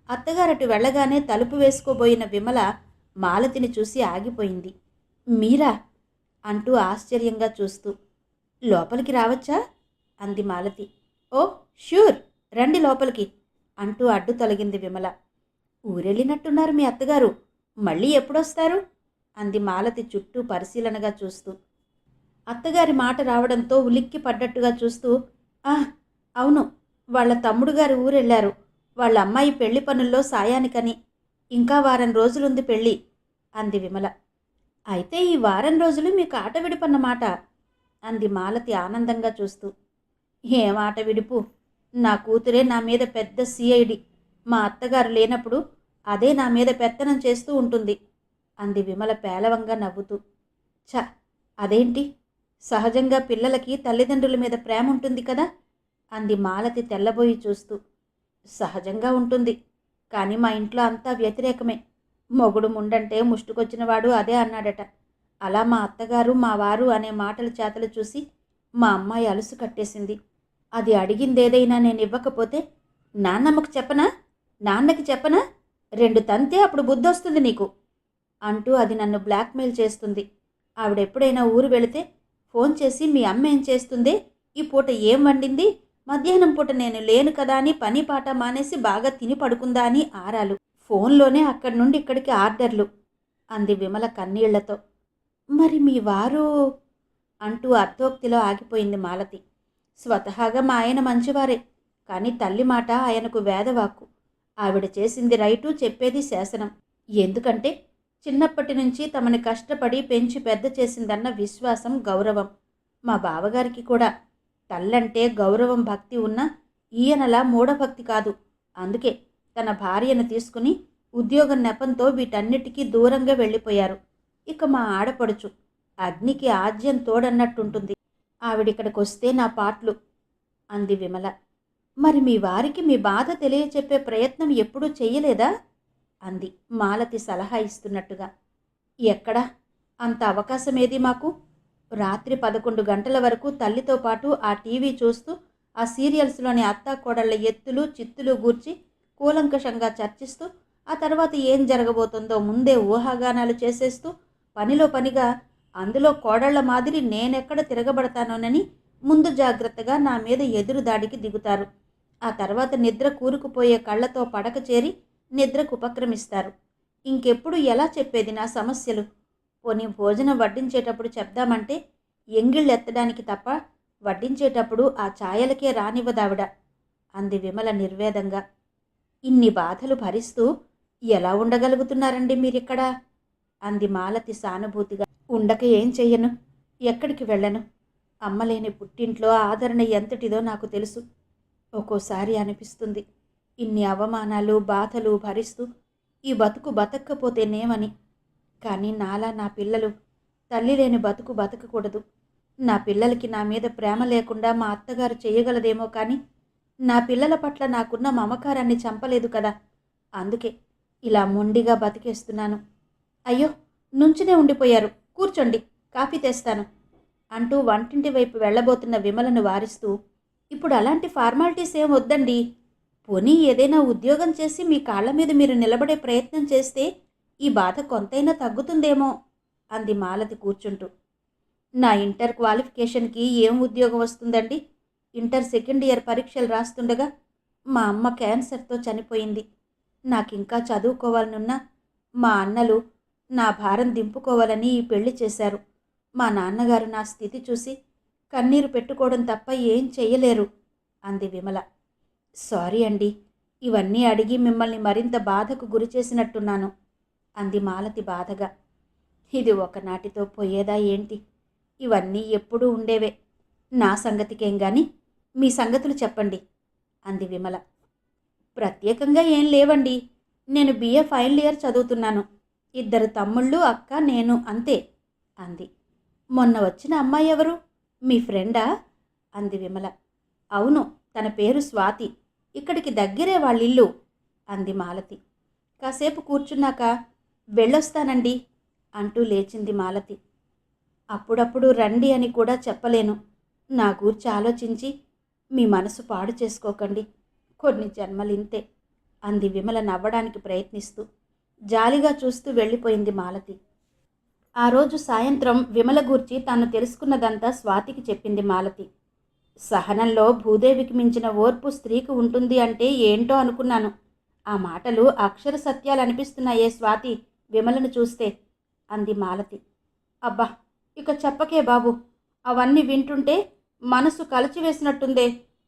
అత్తగారటు వెళ్ళగానే తలుపు వేసుకోబోయిన విమల మాలతిని చూసి ఆగిపోయింది. మీరా అంటూ ఆశ్చర్యంగా చూస్తూ. లోపలికి రావచ్చా అంది మాలతి. ఓ ష్యూర్, రండి లోపలికి అంటూ అడ్డు తొలగింది విమల. ఊరెళ్ళినట్టున్నారు మీ అత్తగారు, మళ్ళీ ఎప్పుడొస్తారు అంది మాలతి చుట్టూ పరిశీలనగా చూస్తూ. అత్తగారి మాట రావడంతో ఉలిక్కి పడ్డట్టుగా చూస్తూ, అవును, వాళ్ళ తమ్ముడు గారు ఊరెళ్ళారు. వాళ్ళ అమ్మాయి పెళ్లి పనుల్లో సాయానికని. ఇంకా వారం రోజులుంది పెళ్ళి అంది విమల. అయితే ఈ వారం రోజులు మీకు ఆట విడిపన్నమాట అంది మాలతి ఆనందంగా చూస్తూ. ఏం ఆట విడుపు, నా కూతురే నా మీద పెద్ద సిఐడి. మా అత్తగారు లేనప్పుడు అదే నా మీద పెత్తనం చేస్తూ ఉంటుంది అంది విమల పేలవంగా నవ్వుతూ. ఛ, అదేంటి, సహజంగా పిల్లలకి తల్లిదండ్రుల మీద ప్రేమ ఉంటుంది కదా అంది మాలతి తెల్లబోయి చూస్తూ. సహజంగా ఉంటుంది, కానీ మా ఇంట్లో అంతా వ్యతిరేకమే. మొగుడు ముండంటే ముష్టుకొచ్చినవాడు అదే అన్నాడట. అలా మా అత్తగారు మా వారు అనే మాటల చేతలు చూసి మా అమ్మాయి అలుసు కట్టేసింది. అది అడిగిందేదైనా నేను ఇవ్వకపోతే నాన్నకి చెప్పనా 2 తంతే అప్పుడు బుద్ధొస్తుంది నీకు అంటూ అది నన్ను బ్లాక్మెయిల్ చేస్తుంది. ఆవిడెప్పుడైనా ఊరు వెళితే ఫోన్ చేసి మీ అమ్మ ఏం చేస్తుందే, ఈ పూట ఏం వండింది, మధ్యాహ్నం పూట నేను లేను కదా అని పని పాట మానేసి బాగా తిని పడుకుందా అని ఆరాలు. ఫోన్లోనే అక్కడి నుండి ఇక్కడికి ఆర్డర్లు అంది విమల కన్నీళ్లతో. మరి మీ వారు అంటూ అర్ధోక్తిలో ఆగిపోయింది మాలతి. స్వతహాగా మా ఆయన మంచివారే, కానీ తల్లి మాట ఆయనకు వేదవాక్కు. ఆవిడ చేసింది రైటు, చెప్పేది శాసనం. ఎందుకంటే చిన్నప్పటి నుంచి తమని కష్టపడి పెంచి పెద్ద చేసిందన్న విశ్వాసం, గౌరవం. మా బావగారికి కూడా తల్లంటే గౌరవం భక్తి ఉన్న ఈయనలా మూఢభక్తి కాదు. అందుకే తన భార్యను తీసుకుని ఉద్యోగం నెపంతో వీటన్నిటికీ దూరంగా వెళ్ళిపోయారు. ఇక మా ఆడపడుచు అగ్నికి ఆజ్యం తోడన్నట్టుంటుంది. ఆవిడిక్కడికి వస్తే నా పాట్లు అంది విమల. మరి మీ వారికి మీ బాధ తెలియచెప్పే ప్రయత్నం ఎప్పుడూ చెయ్యలేదా అంది మాలతి సలహా ఇస్తున్నట్టుగా. ఎక్కడా? అంత అవకాశమేది మాకు? రాత్రి 11 గంటల వరకు తల్లితో పాటు ఆ టీవీ చూస్తూ ఆ సీరియల్స్లోని అత్తాకోడళ్ల ఎత్తులు చిత్తులు గూర్చి కూలంకషంగా చర్చిస్తూ ఆ తర్వాత ఏం జరగబోతుందో ముందే ఊహాగానాలు చేసేస్తూ పనిలో పనిగా అందులో కోడళ్ల మాదిరి నేనెక్కడ తిరగబడతానోనని ముందు జాగ్రత్తగా నా మీద ఎదురు దాడికి దిగుతారు. ఆ తర్వాత నిద్ర కూరుకుపోయే కళ్ళతో పడక చేరి నిద్రకు ఉపక్రమిస్తారు. ఇంకెప్పుడు ఎలా చెప్పేది నా సమస్యలు? పోనీ భోజనం వడ్డించేటప్పుడు చెప్దామంటే ఎంగిళ్ళెత్తడానికి తప్ప వడ్డించేటప్పుడు ఆ ఛాయలకే రానివ్వదావిడ అంది విమల నిర్వేదంగా. ఇన్ని బాధలు భరిస్తూ ఎలా ఉండగలుగుతున్నారండి మీరిక్కడ? అంది మాలతి సానుభూతిగా. ఉండక ఏం చెయ్యను, ఎక్కడికి వెళ్ళను. అమ్మలేని పుట్టింట్లో ఆదరణ ఎంతటిదో నాకు తెలుసు. ఒక్కోసారి అనిపిస్తుంది ఇన్ని అవమానాలు బాధలు భరిస్తూ ఈ బతుకు బతక్కపోతేనేమని. కానీ నాలా నా పిల్లలు తల్లి లేని బతుకు బతకకూడదు. నా పిల్లలకి నా మీద ప్రేమ లేకుండా మా అత్తగారు చేయగలదేమో కానీ నా పిల్లల పట్ల నాకున్న మమకారాన్ని చంపలేదు కదా. అందుకే ఇలా మొండిగా బతికేస్తున్నాను. అయ్యో, నుంచునే ఉండిపోయారు, కూర్చోండి, కాఫీ తెస్తాను అంటూ వంటింటి వైపు వెళ్ళబోతున్న విమలను వారిస్తూ, ఇప్పుడు అలాంటి ఫార్మాలిటీస్ ఏం వద్దండి. పోనీ ఏదైనా ఉద్యోగం చేసి మీ కాళ్ళ మీద మీరు నిలబడే ప్రయత్నం చేస్తే ఈ బాధ కొంతైనా తగ్గుతుందేమో అంది మాలతి కూర్చుంటూ. నా ఇంటర్ క్వాలిఫికేషన్కి ఏం ఉద్యోగం వస్తుందండి? ఇంటర్ సెకండ్ ఇయర్ పరీక్షలు రాస్తుండగా మా అమ్మ క్యాన్సర్తో చనిపోయింది. నాకింకా చదువుకోవాలనున్నా మా అన్నలు నా భారం దింపుకోవాలని ఈ పెళ్లి చేశారు. మా నాన్నగారు నా స్థితి చూసి కన్నీరు పెట్టుకోవడం తప్ప ఏం చెయ్యలేరు అంది విమల. సారీ అండి, ఇవన్నీ అడిగి మిమ్మల్ని మరింత బాధకు గురి చేసినట్టున్నాను అంది మాలతి బాధగా. ఇది ఒకనాటితో పోయేదా ఏంటి? ఇవన్నీ ఎప్పుడూ ఉండేవే. నా సంగతికేం గాని మీ సంగతులు చెప్పండి అంది విమల. ప్రత్యేకంగా ఏం లేవండి. నేను బిఏ ఫైనల్ ఇయర్ చదువుతున్నాను. 2 తమ్ముళ్ళు, అక్క, నేను, అంతే అంది. మొన్న వచ్చిన అమ్మాయి ఎవరు? మీ ఫ్రెండా? అంది విమల. అవును, తన పేరు స్వాతి. ఇక్కడికి దగ్గరే వాళ్ళిల్లు అంది మాలతి. కాసేపు కూర్చున్నాక వెళ్ళొస్తానండి అంటూ లేచింది మాలతి. అప్పుడప్పుడు రండి అని కూడా చెప్పలేను. నా గూర్చి ఆలోచించి మీ మనసు పాడు చేసుకోకండి. కొన్ని జన్మలింతే అంది విమల నవ్వడానికి ప్రయత్నిస్తూ. జాలిగా చూస్తూ వెళ్ళిపోయింది మాలతి. ఆ రోజు సాయంత్రం విమల గూర్చి తాను తెలుసుకున్నదంతా స్వాతికి చెప్పింది మాలతి. సహనంలో భూదేవికి మించిన ఓర్పు స్త్రీకి ఉంటుంది అంటే ఏంటో అనుకున్నాను. ఆ మాటలు అక్షర సత్యాలు అనిపిస్తున్నాయే స్వాతి విమలను చూస్తే అంది మాలతి. అబ్బా, ఇక చెప్పకే బాబు, అవన్నీ వింటుంటే మనసు కలిచివేసినట్టుందే.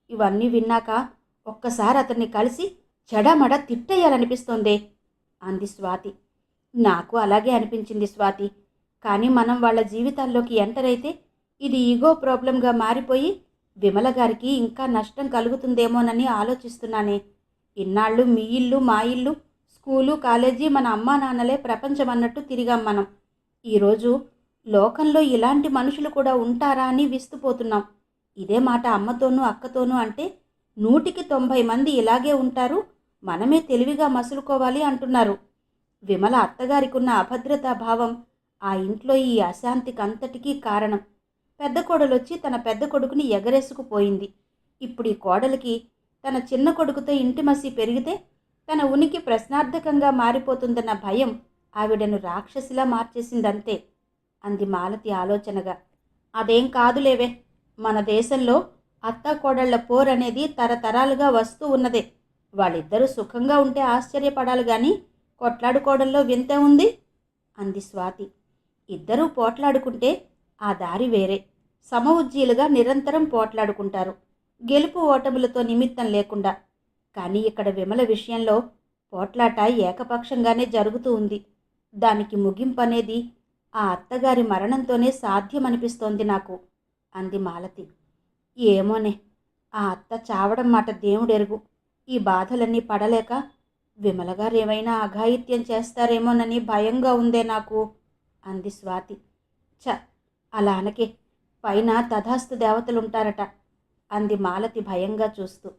ఇవన్నీ విన్నాక ఒక్కసారి అతన్ని కలిసి చెడమడ తిట్టేయాలనిపిస్తోందే అంది స్వాతి. నాకు అలాగే అనిపించింది స్వాతి. కానీ మనం వాళ్ళ జీవితాల్లోకి ఎంటర్ అయితే ఇది ఈగో ప్రాబ్లంగా మారిపోయి విమల గారికి ఇంకా నష్టం కలుగుతుందేమోనని ఆలోచిస్తున్నానే. ఇన్నాళ్ళు మీ ఇల్లు మా ఇల్లు, స్కూలు కాలేజీ, మన అమ్మా నాన్నలే ప్రపంచం అన్నట్టు తిరిగాం మనం. ఈరోజు లోకంలో ఇలాంటి మనుషులు కూడా ఉంటారా అని విస్తుపోతున్నాం. ఇదే మాట అమ్మతోనూ అక్కతోనూ అంటే 100కి 90 మంది ఇలాగే ఉంటారు, మనమే తెలివిగా మసులుకోవాలి అంటున్నారు. విమల అత్తగారికున్న అభద్రతా భావం ఆ ఇంట్లో ఈ అశాంతికంతటికీ కారణం. పెద్ద కోడలొచ్చి తన పెద్ద కొడుకుని ఎగరేసుకుపోయింది. ఇప్పుడు ఈ కోడలికి తన చిన్న కొడుకుతో ఇంటిమసి పెరిగితే తన ఉనికి ప్రశ్నార్థకంగా మారిపోతుందన్న భయం ఆవిడను రాక్షసిలా మార్చేసిందంతే అంది మాలతి ఆలోచనగా. అదేం కాదులేవే, మన దేశంలో అత్తాకోడళ్ల పోరనేది తరతరాలుగా వస్తూ ఉన్నదే. వాళ్ళిద్దరూ సుఖంగా ఉంటే ఆశ్చర్యపడాలి గాని కొట్లాడుకోవడంలో వింతే ఉంది అంది స్వాతి. ఇద్దరూ పోట్లాడుకుంటే ఆ దారి వేరే. సమఉజ్జీలుగా నిరంతరం పోట్లాడుకుంటారు, గెలుపు ఓటములతో నిమిత్తం లేకుండా. కానీ ఇక్కడ విమల విషయంలో పోట్లాట ఏకపక్షంగానే జరుగుతూ ఉంది. దానికి ముగింపనేది ఆ అత్తగారి మరణంతోనే సాధ్యమనిపిస్తోంది నాకు అంది మాలతి. ఏమోనే, ఆ అత్త చావడం మాట దేవుడెరుగు. ఈ బాధలన్నీ పడలేక విమలగారు ఏమైనా అఘాయిత్యం చేస్తారేమోనని భయంగా ఉందే నాకు అంది స్వాతి. అలా అనకే, పైన తథాస్తు దేవతలుంటారట అంది మాలతి భయంగా చూస్తూ.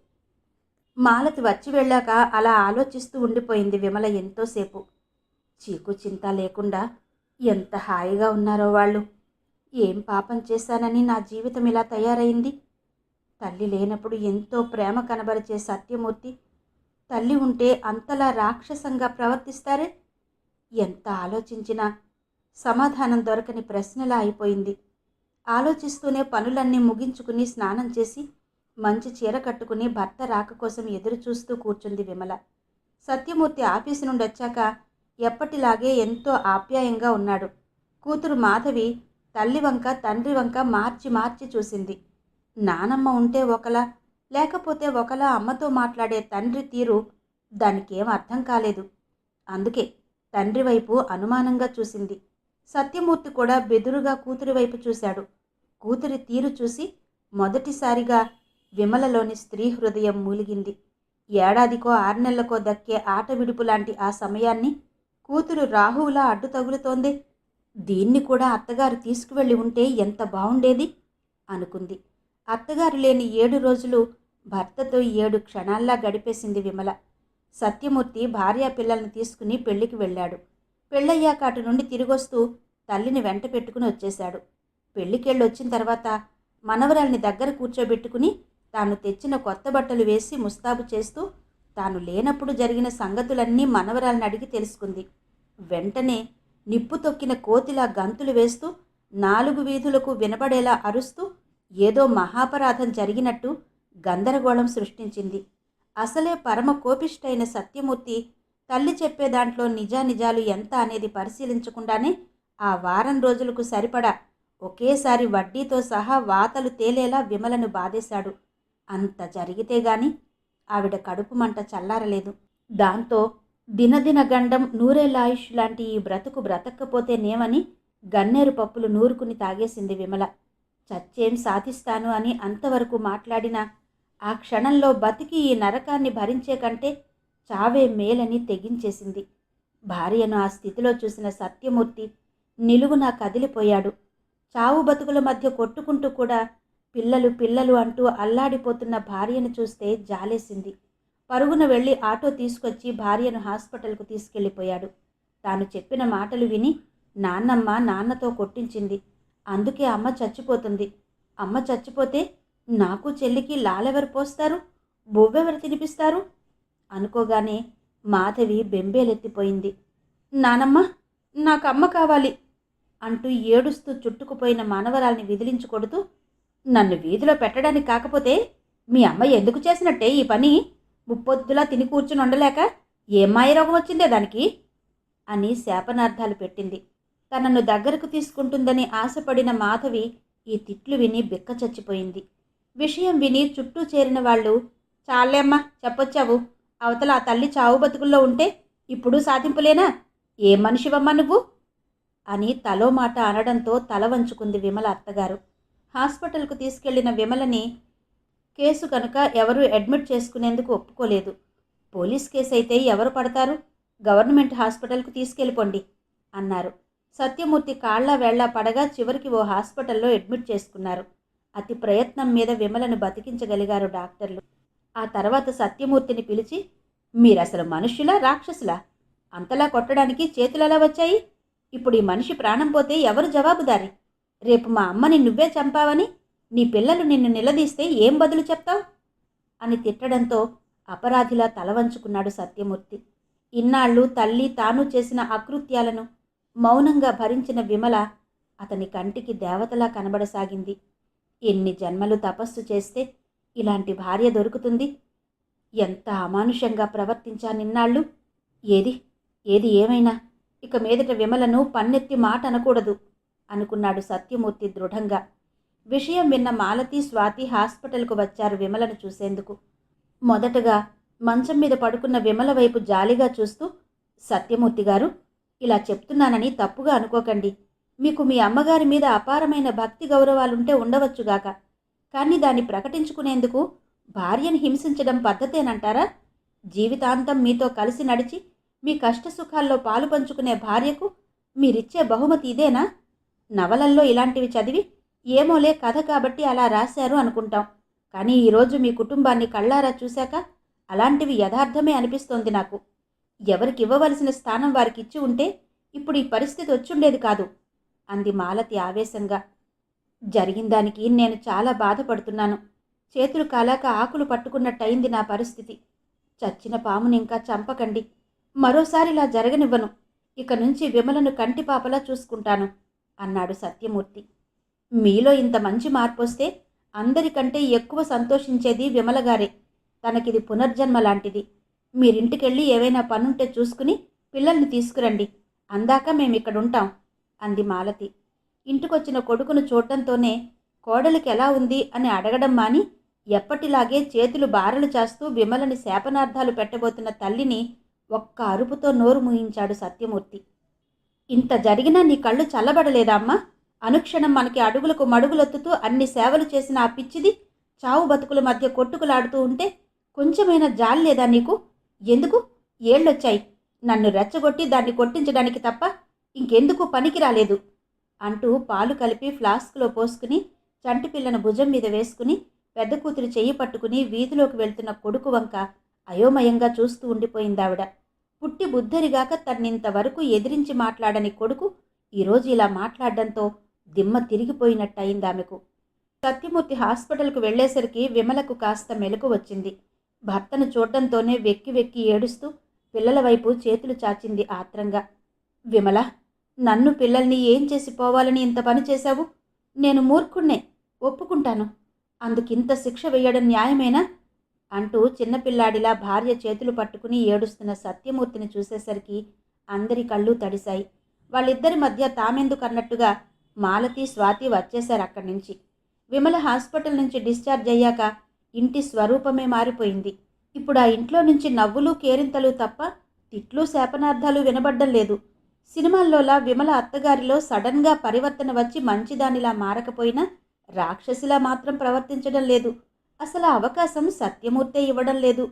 మాలతి వచ్చి వెళ్ళాక అలా ఆలోచిస్తూ ఉండిపోయింది విమల ఎంతోసేపు. చీకు చింత లేకుండా ఎంత హాయిగా ఉన్నారో వాళ్ళు. ఏం పాపం చేశానని నా జీవితం ఇలా తయారైంది? తల్లి లేనప్పుడు ఎంతో ప్రేమ కనబరిచే సత్యమూర్తి తల్లి ఉంటే అంతలా రాక్షసంగా ప్రవర్తిస్తారే? ఎంత ఆలోచించినా సమాధానం దొరకని ప్రశ్నలా అయిపోయింది. ఆలోచిస్తూనే పనులన్నీ ముగించుకుని స్నానం చేసి మంచి చీర కట్టుకుని భర్త రాక కోసం ఎదురు చూస్తూ కూర్చుంది విమల. సత్యమూర్తి ఆఫీసు నుండి వచ్చాక ఎప్పటిలాగే ఎంతో ఆప్యాయంగా ఉన్నాడు. కూతురు మాధవి తల్లి వంక తండ్రి వంక మార్చి మార్చి చూసింది. నానమ్మ ఉంటే ఒకలా, లేకపోతే ఒకలా అమ్మతో మాట్లాడే తండ్రి తీరు దానికేం అర్థం కాలేదు. అందుకే తండ్రి వైపు అనుమానంగా చూసింది. సత్యమూర్తి కూడా బెదురుగా కూతురి వైపు చూశాడు. కూతురి తీరు చూసి మొదటిసారిగా విమలలోని స్త్రీ హృదయం మూలిగింది. ఏడాదికో 6 నెలలకో దక్కే ఆట విడుపు లాంటి ఆ సమయాన్ని కూతురు రాహువులా అడ్డు తగులుతోంది. దీన్ని కూడా అత్తగారు తీసుకువెళ్ళి ఉంటే ఎంత బావుండేది అనుకుంది. అత్తగారు లేని 7 రోజులు భర్తతో 7 క్షణాల్లా గడిపేసింది విమల. సత్యమూర్తి భార్యా పిల్లల్ని తీసుకుని పెళ్లికి వెళ్ళాడు. పెళ్ళయ్యాక అటు నుండి తిరిగొస్తూ తల్లిని వెంట పెట్టుకుని వచ్చేశాడు. పెళ్లికెళ్ళొచ్చిన తర్వాత మనవరాల్ని దగ్గర కూర్చోబెట్టుకుని తాను తెచ్చిన కొత్త బట్టలు వేసి ముస్తాబు చేస్తూ తాను లేనప్పుడు జరిగిన సంగతులన్నీ మనవరాల్ని అడిగి తెలుసుకుంది. వెంటనే నిప్పు తొక్కిన కోతిలా గంతులు వేస్తూ 4 వీధులకు వినపడేలా అరుస్తూ ఏదో మహాపరాధం జరిగినట్టు గందరగోళం సృష్టించింది. అసలే పరమ కోపిష్టైన సత్యమూర్తి తల్లి చెప్పే దాంట్లో నిజానిజాలు ఎంత అనేది పరిశీలించకుండానే ఆ వారం రోజులకు సరిపడా ఒకేసారి వడ్డీతో సహా వాతలు తేలేలా విమలను బాధేశాడు. అంత జరిగితే గాని ఆవిడ కడుపు మంట చల్లారలేదు. దాంతో దినదిన గండం నూరేళ్ళాయుష్ లాంటి ఈ బ్రతుకు బ్రతక్కపోతేనేమని గన్నేరు పప్పులు నూరుకుని తాగేసింది విమల. చచ్చేం సాధిస్తాను అని అంతవరకు మాట్లాడినా ఆ క్షణంలో బతికి ఈ నరకాన్ని భరించే కంటే చావే మేలని తెగించేసింది. భార్యను ఆ స్థితిలో చూసిన సత్యమూర్తి నిలువునా కదిలిపోయాడు. చావు బతుకుల మధ్య కొట్టుకుంటూ కూడా పిల్లలు పిల్లలు అంటూ అల్లాడిపోతున్న భార్యను చూస్తే జాలేసింది. పరుగున వెళ్ళి ఆటో తీసుకొచ్చి భార్యను హాస్పిటల్కు తీసుకెళ్ళిపోయాడు. తాను చెప్పిన మాటలు విని నాన్నమ్మ నాన్నతో కొట్టించింది. అందుకే అమ్మ చచ్చిపోతుంది. అమ్మ చచ్చిపోతే నాకు చెల్లికి లాలెవరు పోస్తారు, బొవ్వెవరు తినిపిస్తారు అనుకోగానే మాధవి బెంబేలెత్తిపోయింది. నానమ్మ, నాకు అమ్మ కావాలి అంటూ ఏడుస్తూ చుట్టుకుపోయిన మనవరాల్ని విదిలించుకొడుతూ, నన్ను వీధిలో పెట్టడానికి కాకపోతే మీ అమ్మ ఎందుకు చేసినట్టే ఈ పని? ముప్పొద్దులా తిని కూర్చుని ఉండలేక ఏం మాయరోగం వచ్చిందే దానికి అని శాపనార్థాలు పెట్టింది. తనను దగ్గరకు తీసుకుంటుందని ఆశపడిన మాధవి ఈ తిట్లు విని బిక్క చచ్చిపోయింది. విషయం విని చుట్టూ చేరిన వాళ్ళు, చాలేమ్మా చెప్పొచ్చావు, అవతల ఆ తల్లి చావు బతుకుల్లో ఉంటే ఇప్పుడు సాధింపులేనా? ఏ మనిషివమ్మా నువ్వు అని తలో మాట అనడంతో తల వంచుకుంది విమల అత్తగారు. హాస్పిటల్కు తీసుకెళ్లిన విమలని కేసు కనుక ఎవరూ అడ్మిట్ చేసుకునేందుకు ఒప్పుకోలేదు. పోలీస్ కేసు అయితే ఎవరు పడతారు? గవర్నమెంట్ హాస్పిటల్కు తీసుకెళ్ళిపోండి అన్నారు. సత్యమూర్తి కాళ్ల వేళ్ల పడగా చివరికి ఓ హాస్పిటల్లో అడ్మిట్ చేసుకున్నారు. అతి ప్రయత్నం మీద విమలను బతికించగలిగారు డాక్టర్లు. ఆ తర్వాత సత్యమూర్తిని పిలిచి, మీరసలు మనుష్యులా రాక్షసులా? అంతలా కొట్టడానికి చేతులెలా వచ్చాయి? ఇప్పుడు ఈ మనిషి ప్రాణం పోతే ఎవరు జవాబుదారి? రేపు మా అమ్మని నువ్వే చంపావని నీ పిల్లలు నిన్ను నిలదీస్తే ఏం బదులు చెప్తావు అని తిట్టడంతో అపరాధిలా తలవంచుకున్నాడు సత్యమూర్తి. ఇన్నాళ్ళు తల్లి తాను చేసిన అకృత్యాలను మౌనంగా భరించిన విమల అతని కంటికి దేవతలా కనబడసాగింది. ఎన్ని జన్మలు తపస్సు చేస్తే ఇలాంటి భార్య దొరుకుతుంది? ఎంత అమానుషంగా ప్రవర్తించానిన్నాళ్ళు. ఏది ఏది ఏమైనా ఇక మీదట విమలను పన్నెత్తి మాట అనకూడదు అనుకున్నాడు సత్యమూర్తి దృఢంగా. విషయం విన్న మాలతి, స్వాతి హాస్పిటల్కు వచ్చారు విమలను చూసేందుకు. మొదటగా మంచం మీద పడుకున్న విమల వైపు జాలిగా చూస్తూ, సత్యమూర్తి గారు, ఇలా చెప్తున్నానని తప్పుగా అనుకోకండి. మీకు మీ అమ్మగారి మీద అపారమైన భక్తి గౌరవాలుంటే ఉండవచ్చుగాక, కానీ దాన్ని ప్రకటించుకునేందుకు భార్యను హింసించడం పద్ధతేనంటారా? జీవితాంతం మీతో కలిసి నడిచి మీ కష్టసుఖాల్లో పాలు పంచుకునే భార్యకు మీరిచ్చే బహుమతి ఇదేనా? నవలల్లో ఇలాంటివి చదివి ఏమోలే కథ కాబట్టి అలా రాశారు అనుకుంటాం. కానీ ఈరోజు మీ కుటుంబాన్ని కళ్ళారా చూశాక అలాంటివి యథార్థమే అనిపిస్తోంది నాకు. ఎవరికి ఇవ్వవలసిన స్థానం వారికి ఇచ్చి ఉంటే ఇప్పుడు ఈ పరిస్థితి వచ్చుండేది కాదు అంది మాలతి ఆవేశంగా. జరిగిన దానికి నేను చాలా బాధపడుతున్నాను. చేతులు కాలాక ఆకులు పట్టుకున్నట్టయింది నా పరిస్థితి. చచ్చిన పాముని ఇంకా చంపకండి. మరోసారి ఇలా జరగనివ్వను. ఇక నుంచి విమలను కంటిపాపలా చూసుకుంటాను అన్నాడు సత్యమూర్తి. మీలో ఇంత మంచి మార్పొస్తే అందరికంటే ఎక్కువ సంతోషించేది విమలగారే. తనకిది పునర్జన్మ లాంటిది. మీరింటికెళ్ళి ఏవైనా పనుంటే చూసుకుని పిల్లల్ని తీసుకురండి. అందాక మేమిక్కడుంటాం అంది మాలతి. ఇంటికొచ్చిన కొడుకును చూడటంతోనే కోడలికి ఎలా ఉంది అని అడగడం మాని ఎప్పటిలాగే చేతులు బారలు చేస్తూ విమలని శాపనార్థాలు పెట్టబోతున్న తల్లిని ఒక్క అరుపుతో నోరు మూయించాడు సత్యమూర్తి. ఇంత జరిగినా నీ కళ్ళు చల్లబడలేదా అమ్మా? అనుక్షణం మనకి అడుగులకు మడుగులొత్తుతూ అన్ని సేవలు చేసిన ఆ పిచ్చిది చావు బతుకుల మధ్య కొట్టుకులాడుతూ ఉంటే కొంచెమైనా జాలి లేదా నీకు? ఎందుకు ఏళ్ళొచ్చాయి? నన్ను రెచ్చగొట్టి దాన్ని కొట్టించడానికి తప్ప ఇంకెందుకు పనికి రాలేదు అంటూ పాలు కలిపి ఫ్లాస్క్లో పోసుకుని చంటిపిల్లను భుజం మీద వేసుకుని పెద్ద కూతురు చెయ్యి పట్టుకుని వీధిలోకి వెళ్తున్న కొడుకు వంక అయోమయంగా చూస్తూ ఉండిపోయిందావిడ. పుట్టి బుద్ధరిగాక తన్నింతవరకు ఎదిరించి మాట్లాడని కొడుకు ఈరోజు ఇలా మాట్లాడడంతో దిమ్మ తిరిగిపోయినట్టయిందామెకు. సత్యమూర్తి హాస్పిటల్కు వెళ్లేసరికి విమలకు కాస్త మెలకు వచ్చింది. భర్తను చూడ్డంతోనే వెక్కి వెక్కి ఏడుస్తూ పిల్లల వైపు చేతులు చాచింది ఆత్రంగా. విమల, నన్ను పిల్లల్ని ఏం చేసి పోవాలని ఇంత పని చేశావు? నేను మూర్ఖుణ్ణే, ఒప్పుకుంటాను. అందుకింత శిక్ష వేయడం న్యాయమేనా అంటూ చిన్నపిల్లాడిలా భార్య చేతులు పట్టుకుని ఏడుస్తున్న సత్యమూర్తిని చూసేసరికి అందరి కళ్ళు తడిశాయి. వాళ్ళిద్దరి మధ్య తామెందుకన్నట్టుగా మాలతి, స్వాతి వచ్చేశారు అక్కడి నుంచి. విమల హాస్పిటల్ నుంచి డిశ్చార్జ్ అయ్యాక ఇంటి స్వరూపమే మారిపోయింది. ఇప్పుడు ఆ ఇంట్లో నుంచి నవ్వులు కేరింతలు తప్ప తిట్లు శాపనార్థాలు వినబడ్డం లేదు. సినిమాల్లోలా విమల అత్తగారిలో సడన్గా పరివర్తన వచ్చి మంచిదానిలా మారకపోయినా రాక్షసిలా మాత్రం ప్రవర్తించడం లేదు. అసలు ఆ అవకాశం సత్యమూర్తే ఇవ్వడం లేదు.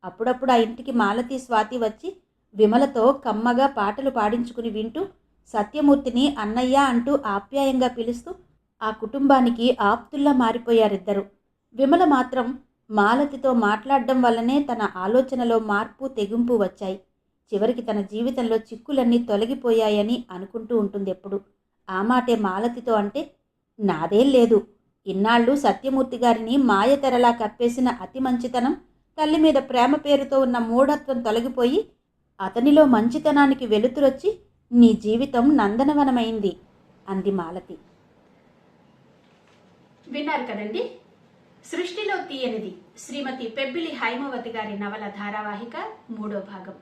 అప్పుడప్పుడు ఆ ఇంటికి మాలతి, స్వాతి వచ్చి విమలతో కమ్మగా పాటలు పాడించుకుని వింటూ సత్యమూర్తిని అన్నయ్య అంటూ ఆప్యాయంగా పిలుస్తూ ఆ కుటుంబానికి ఆప్తుల్లా మారిపోయారిద్దరు. విమల మాత్రం మాలతితో మాట్లాడడం వల్లనే తన ఆలోచనలో మార్పు, తెగింపు వచ్చాయి. చివరికి తన జీవితంలో చిక్కులన్నీ తొలగిపోయాయని అనుకుంటూ ఉంటుంది ఎప్పుడు. ఆ మాటే మాలతితో అంటే, నాదేం లేదు, ఇన్నాళ్ళు సత్యమూర్తి గారిని మాయతెరలా కప్పేసిన అతి మంచితనం, తల్లి మీద ప్రేమ పేరుతో ఉన్న మూఢత్వం తొలగిపోయి అతనిలో మంచితనానికి వెలుతురొచ్చి నీ జీవితం నందనవనమైంది అంది మాలతి. విన్నారు కదండి, సృష్టిలో తీయనిది శ్రీమతి పెబ్బిలి హైమవతి గారి నవల ధారావాహిక 3వ భాగం.